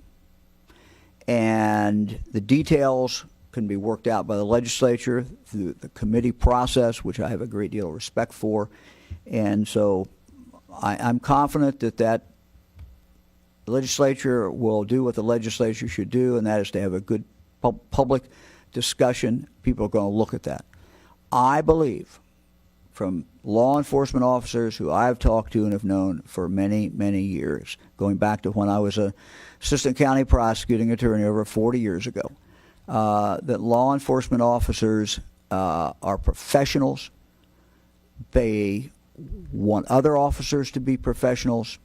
And the details can be worked out by the legislature through the committee process, which I have a great deal of respect for. And so I'm confident that the legislature will do what the legislature should do, and that is to have a good public discussion. People are going to look at that. I believe, from law enforcement officers who I've talked to and have known for many, many years, going back to when I was an assistant county prosecuting attorney over 40 years ago, that law enforcement officers are professionals. They want other officers to be professionals.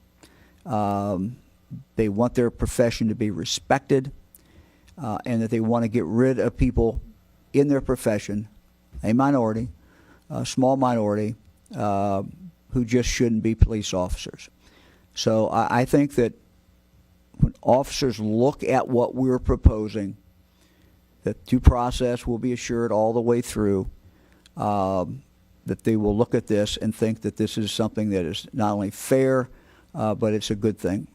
They want their profession to be respected, and that they want to get rid of people in their profession, a minority, a small minority, who just shouldn't be police officers. So I think that when officers look at what we're proposing, that due process will be assured all the way through, that they will look at this and think that this is something that is not only fair, but it's a good thing.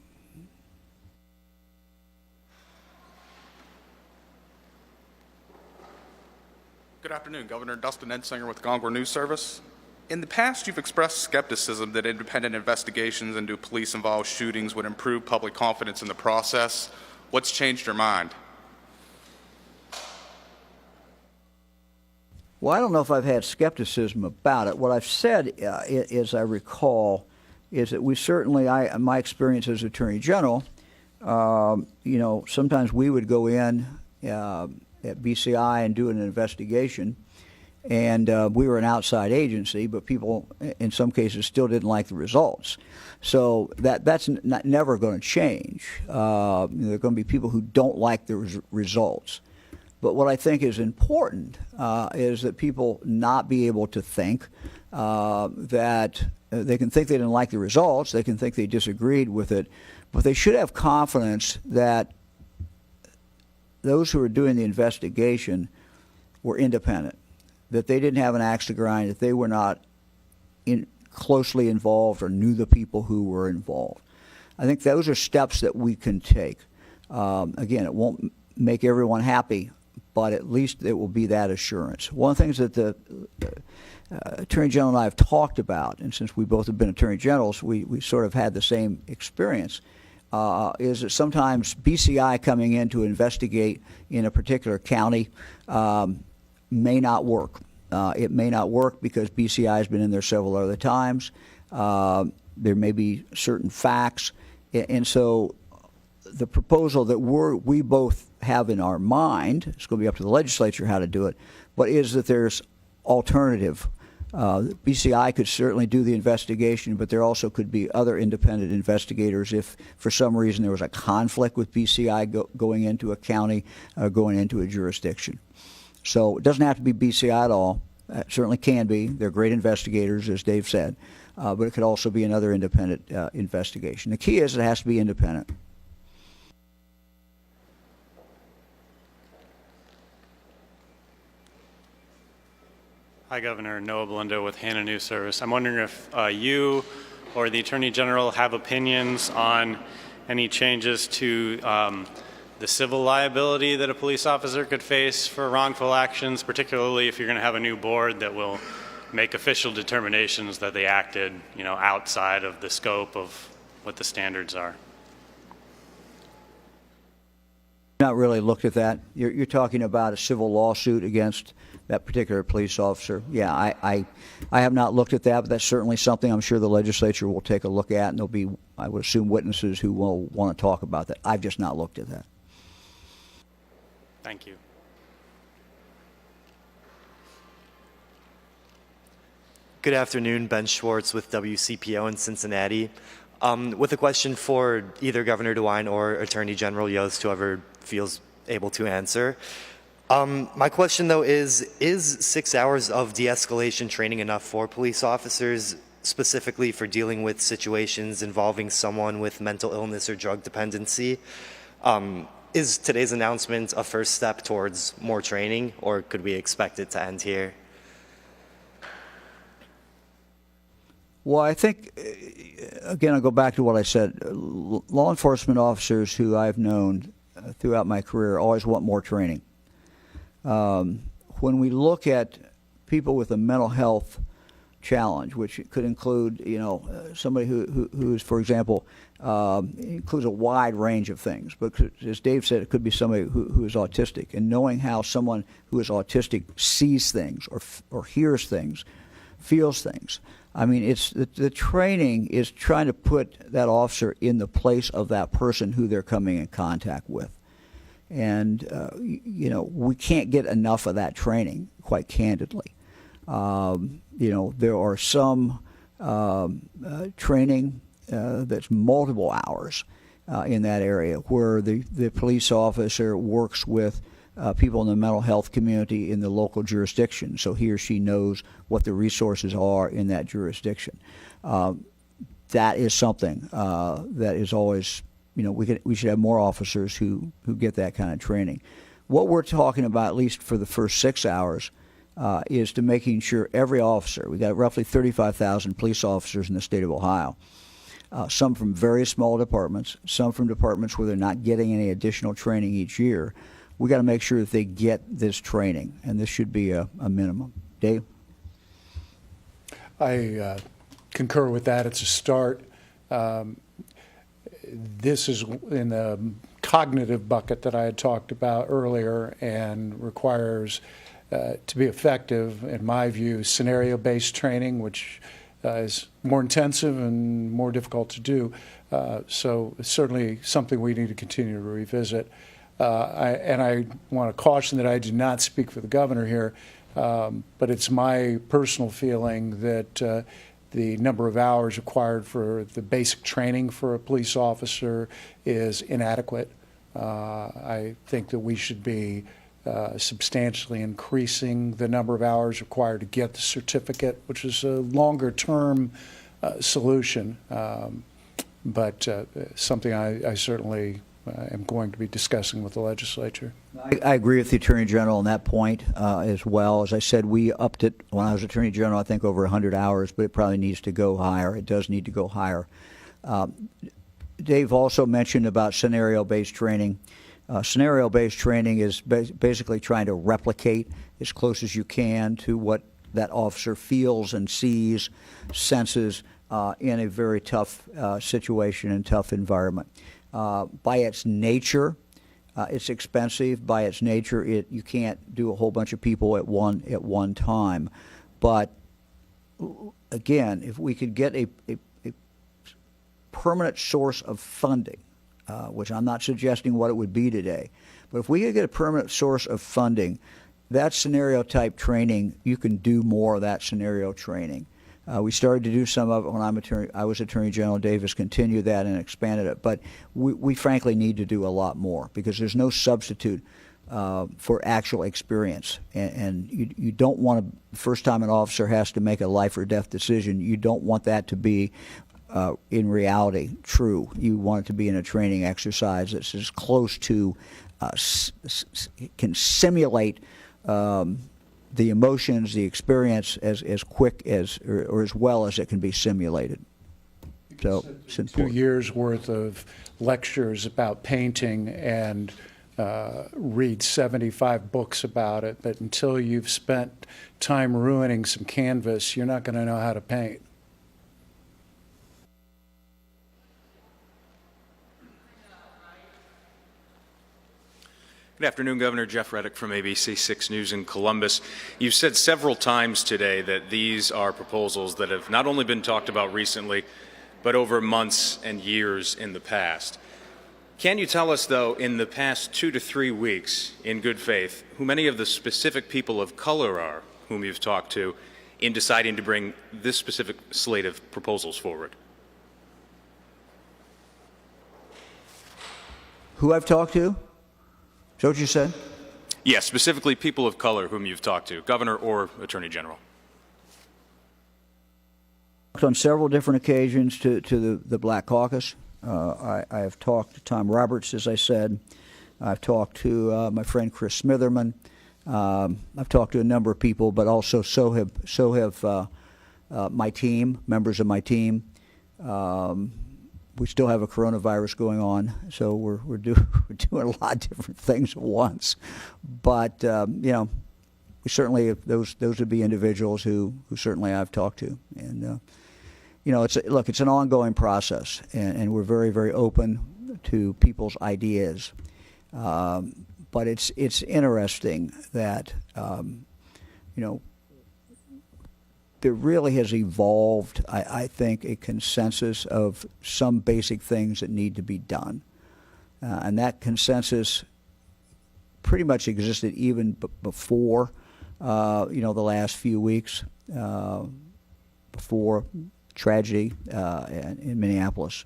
Good afternoon, Governor. Dustin Edsinger with Gongwer News Service. In the past, you've expressed skepticism that independent investigations into police-involved shootings would improve public confidence in the process. What's changed your mind? Well, I don't know if I've had skepticism about it. What I've said, as I recall, is that we certainly, my experience as Attorney General, sometimes we would go in at BCI and do an investigation, and we were an outside agency, but people in some cases still didn't like the results. So that's never going to change. There are going to be people who don't like the results. But what I think is important is that people not be able to think that they can think they didn't like the results, they can think they disagreed with it, but they should have confidence that those who are doing the investigation were independent, that they didn't have an axe to grind, that they were not closely involved or knew the people who were involved. I think those are steps that we can take. Again, it won't make everyone happy, but at least it will be that assurance. One of the things that the Attorney General and I have talked about, and since we both have been Attorney Generals, we sort of had the same experience, is that sometimes BCI coming in to investigate in a particular county may not work. It may not work because BCI has been in there several other times. There may be certain facts. And so the proposal that we both have in our mind, it's going to be up to the legislature how to do it, but is that there's alternative. BCI could certainly do the investigation, but there also could be other independent investigators if for some reason there was a conflict with BCI going into a county, going into a jurisdiction. So it doesn't have to be BCI at all. It certainly can be. They're great investigators, as Dave said, but it could also be another independent investigation. The key is it has to be independent. Hi, Governor. Noah Belinda with Hannah News Service. I'm wondering if you or the Attorney General have opinions on any changes to the civil liability that a police officer could face for wrongful actions, particularly if you're going to have a new board that will make official determinations that they acted, outside of the scope of what the standards are. Not really looked at that. You're talking about a civil lawsuit against that particular police officer. Yeah, I have not looked at that, but that's certainly something I'm sure the legislature will take a look at, and there'll be, I would assume, witnesses who will want to talk about that. I've just not looked at that. Thank you. Good afternoon, Ben Schwartz with WCPO in Cincinnati. With a question for either Governor DeWine or Attorney General Yost, whoever feels able to answer. My question, though, is 6 hours of de-escalation training enough for police officers, specifically for dealing with situations involving someone with mental illness or drug dependency? Is today's announcement a first step towards more training, or could we expect it to end here? Well, I think, again, I'll go back to what I said. Law enforcement officers who I've known throughout my career always want more training. When we look at people with a mental health challenge, which could include, somebody who is, for example, includes a wide range of things. But as Dave said, it could be somebody who is autistic, and knowing how someone who is autistic sees things or hears things, feels things. I mean, it's the training is trying to put that officer in the place of that person who they're coming in contact with. And, we can't get enough of that training, quite candidly. There are some training that's multiple hours in that area where the police officer works with people in the mental health community in the local jurisdiction, so he or she knows what the resources are in that jurisdiction. That is something that is always, we should have more officers who get that kind of training. What we're talking about, at least for the first 6 hours, is to making sure every officer, we got roughly 35,000 police officers in the state of Ohio, some from very small departments, some from departments where they're not getting any additional training each year. We got to make sure that they get this training, and this should be a minimum. Dave? I concur with that. It's a start. This is in the cognitive bucket that I had talked about earlier and requires, to be effective, in my view, scenario-based training, which is more intensive and more difficult to do. So it's certainly something we need to continue to revisit. I want to caution that I do not speak for the governor here, but it's my personal feeling that the number of hours required for the basic training for a police officer is inadequate. I think that we should be substantially increasing the number of hours required to get the certificate, which is a longer-term solution, but something I certainly am going to be discussing with the legislature. I agree with the Attorney General on that point as well. As I said, we upped it when I was Attorney General, I think over 100 hours, but it probably needs to go higher. It does need to go higher. Dave also mentioned about scenario-based training. Scenario-based training is basically trying to replicate as close as you can to what that officer feels and sees, senses in a very tough situation and tough environment. By its nature, it's expensive. By its nature, you can't do a whole bunch of people at one time. But again, if we could get a permanent source of funding, which I'm not suggesting what it would be today, but if we could get a permanent source of funding, that scenario type training, you can do more of that scenario training. We started to do some of it when I was Attorney General. Dave has continued that and expanded it. But we frankly need to do a lot more because there's no substitute for actual experience. And you don't want to, the first time an officer has to make a life or death decision, you don't want that to be in reality true. You want it to be in a training exercise that's as close to, can simulate the emotions, the experience as quick as or as well as it can be simulated. So it's important. 2 years worth of lectures about painting and read 75 books about it, but until you've spent time ruining some canvas, you're not going to know how to paint. Good afternoon, Governor. Jeff Reddick from ABC 6 News in Columbus. You've said several times today that these are proposals that have not only been talked about recently, but over months and years in the past. Can you tell us, though, in the past 2 to 3 weeks, in good faith, who many of the specific people of color are whom you've talked to in deciding to bring this specific slate of proposals forward? Who I've talked to? Is that what you said? Yes, specifically people of color whom you've talked to, Governor or Attorney General. On several different occasions to the Black Caucus. I have talked to Tom Roberts, as I said. I've talked to my friend Chris Smitherman. I've talked to a number of people, but also so have my team, members of my team. we still have a coronavirus going on, so we're doing a lot of different things at once. But we certainly those would be individuals who certainly I've talked to, and it's an ongoing process, and we're very, very open to people's ideas. But it's interesting that there really has evolved, I think, a consensus of some basic things that need to be done. And that consensus pretty much existed even before, the last few weeks, before tragedy in Minneapolis.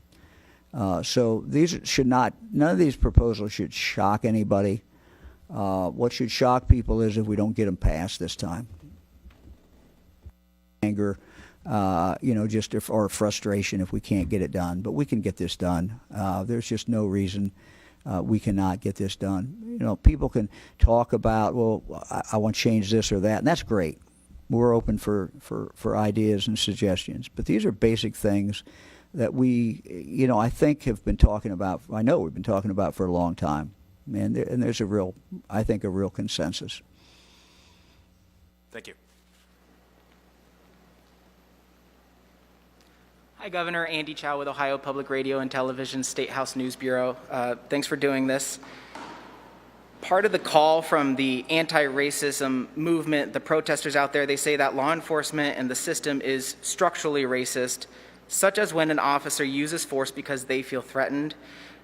So none of these proposals should shock anybody. What should shock people is if we don't get them passed this time. Anger, or frustration if we can't get it done. But we can get this done. There's just no reason we cannot get this done. People can talk about, well, I want to change this or that, and that's great. We're open for ideas and suggestions. But these are basic things that we, I think have been talking about. I know we've been talking about for a long time, and there's a real consensus. Thank you. Hi, Governor. Andy Chow with Ohio Public Radio and Television State House News Bureau. Thanks for doing this. Part of the call from the anti-racism movement, the protesters out there, they say that law enforcement and the system is structurally racist, such as when an officer uses force because they feel threatened.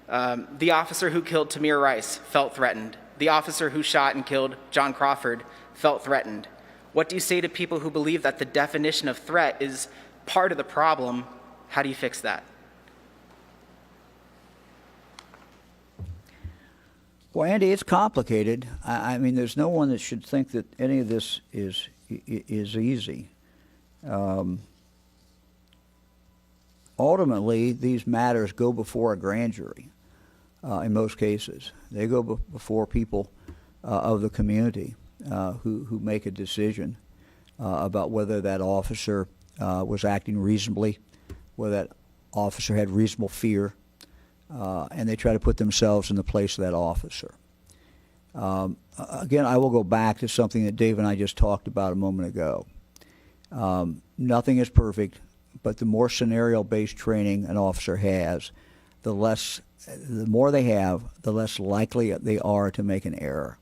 The officer who killed Tamir Rice felt threatened. The officer who shot and killed John Crawford felt threatened. What do you say to people who believe that the definition of threat is part of the problem? How do you fix that? Well, Andy, it's complicated. I mean, there's no one that should think that any of this is easy. Ultimately, these matters go before a grand jury. In most cases, they go before people of the community who make a decision about whether that officer was acting reasonably, whether that officer had reasonable fear, and they try to put themselves in the place of that officer. Again, I will go back to something that Dave and I just talked about a moment ago. Nothing is perfect, but the more scenario-based training an officer has, the more they have, the less likely they are to make an error.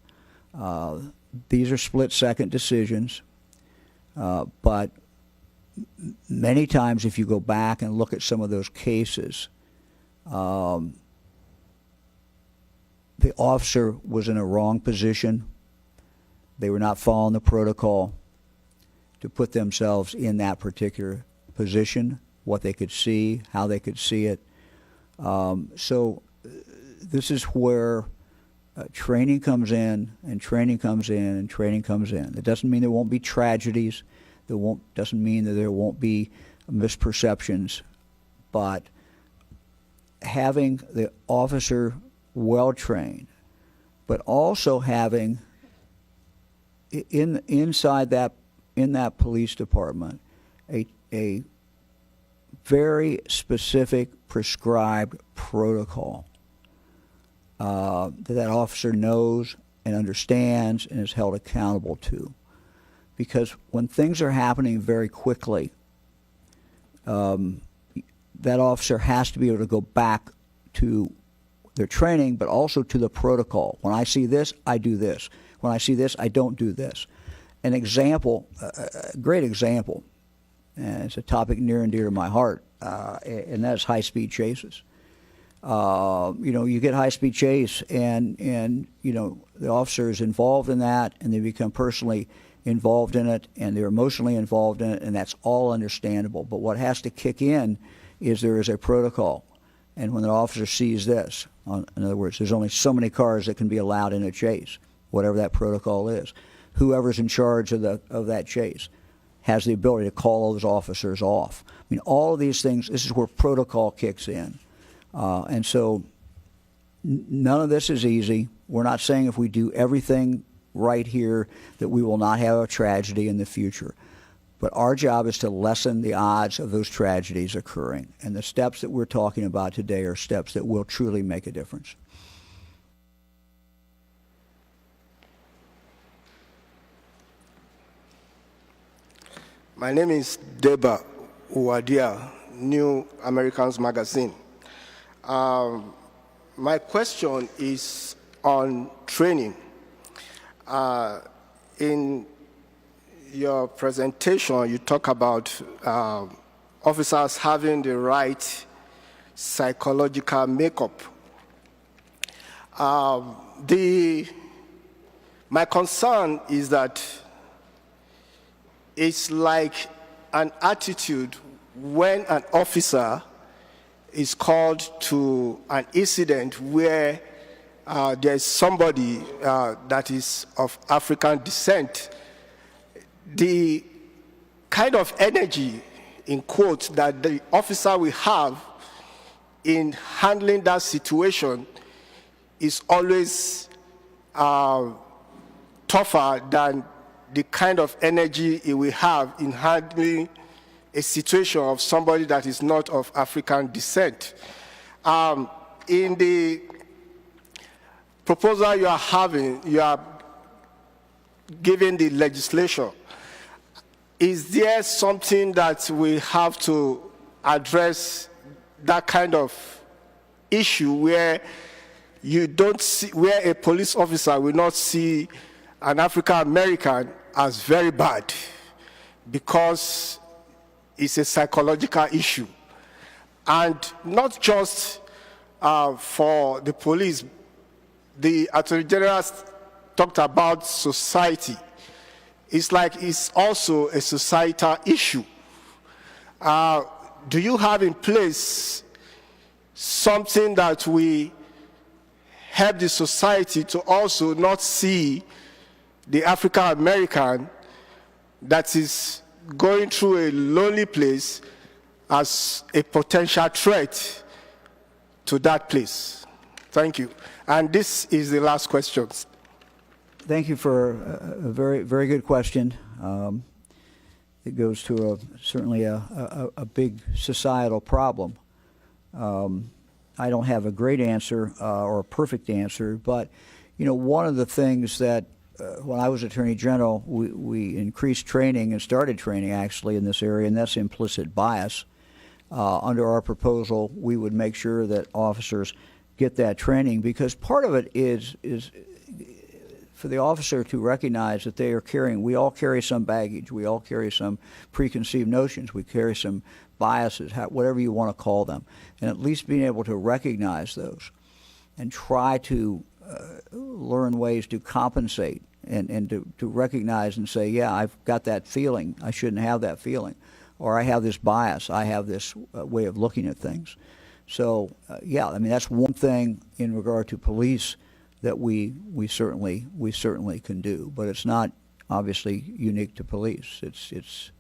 These are split-second decisions, but many times if you go back and look at some of those cases, the officer was in a wrong position. They were not following the protocol to put themselves in that particular position, what they could see, how they could see it. So this is where training comes in, and training comes in, and training comes in. It doesn't mean there won't be tragedies. Doesn't mean that there won't be misperceptions, but having the officer well trained, but also having inside that police department a very specific prescribed protocol that officer knows and understands and is held accountable to. Because when things are happening very quickly, that officer has to be able to go back to their training, but also to the protocol. When I see this, I do this. When I see this, I don't do this. An example, a great example, and it's a topic near and dear to my heart, and that's high-speed chases. You get high-speed chase, and the officer is involved in that, and they become personally involved in it, and they're emotionally involved in it, and that's all understandable. But what has to kick in is there is a protocol. And when the officer sees this, in other words, there's only so many cars that can be allowed in a chase, whatever that protocol is. Whoever's in charge of that chase has the ability to call those officers off. I mean, all of these things, this is where protocol kicks in. And so none of this is easy. We're not saying if we do everything right here that we will not have a tragedy in the future. But our job is to lessen the odds of those tragedies occurring. And the steps that we're talking about today are steps that will truly make a difference. My name is Deba Uwadia, New Americans Magazine. My question is on training. In your presentation, you talk about officers having the right psychological makeup. My concern is that it's like an attitude when an officer is called to an incident where there's somebody that is of African descent. The kind of energy, in quotes, that the officer will have in handling that situation is always tougher than the kind of energy he will have in handling a situation of somebody that is not of African descent. In the proposal you are having, you are giving the legislation. Is there something that we have to address that kind of issue where you don't see, where a police officer will not see an African American as very bad because it's a psychological issue? And not just for the police, the Attorney General talked about society. It's like it's also a societal issue. Do you have in place something that we help the society to also not see the African American that is going through a lonely place as a potential threat to that place? Thank you. And this is the last question. Thank you for a very, very good question. It goes to certainly a big societal problem. I don't have a great answer or a perfect answer, but you know, one of the things that when I was Attorney General, we increased training and started training actually in this area, and that's implicit bias. Under our proposal, we would make sure that officers get that training, because part of it is for the officer to recognize that they are carrying, we all carry some baggage, we all carry some preconceived notions, we carry some biases, whatever you want to call them, and at least being able to recognize those and try to learn ways to compensate and to recognize and say, yeah, I've got that feeling, I shouldn't have that feeling, or I have this bias, I have this way of looking at things. So yeah, I mean, that's one thing in regard to police that we certainly can do, but it's not obviously unique to police. It's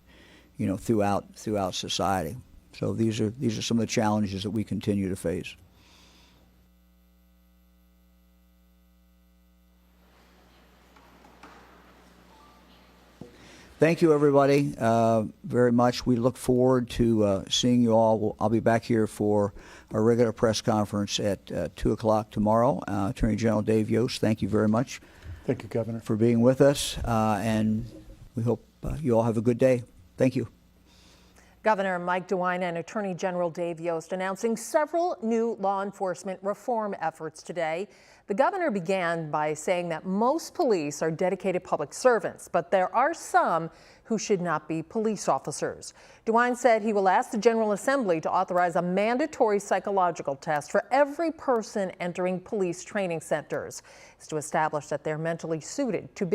you know, throughout society. So these are some of the challenges that we continue to face. Thank you, everybody, very much. We look forward to seeing you all. I'll be back here for our regular press conference at 2 o'clock tomorrow. Attorney General Dave Yost, thank you very much. Thank you, Governor. For being with us, and we hope you all have a good day. Thank you. Governor Mike DeWine and Attorney General Dave Yost announcing several new law enforcement reform efforts today. The governor began by saying that most police are dedicated public servants, but there are some who should not be police officers. DeWine said he will ask the General Assembly to authorize a mandatory psychological test for every person entering police training centers. It's to establish that they're mentally suited to be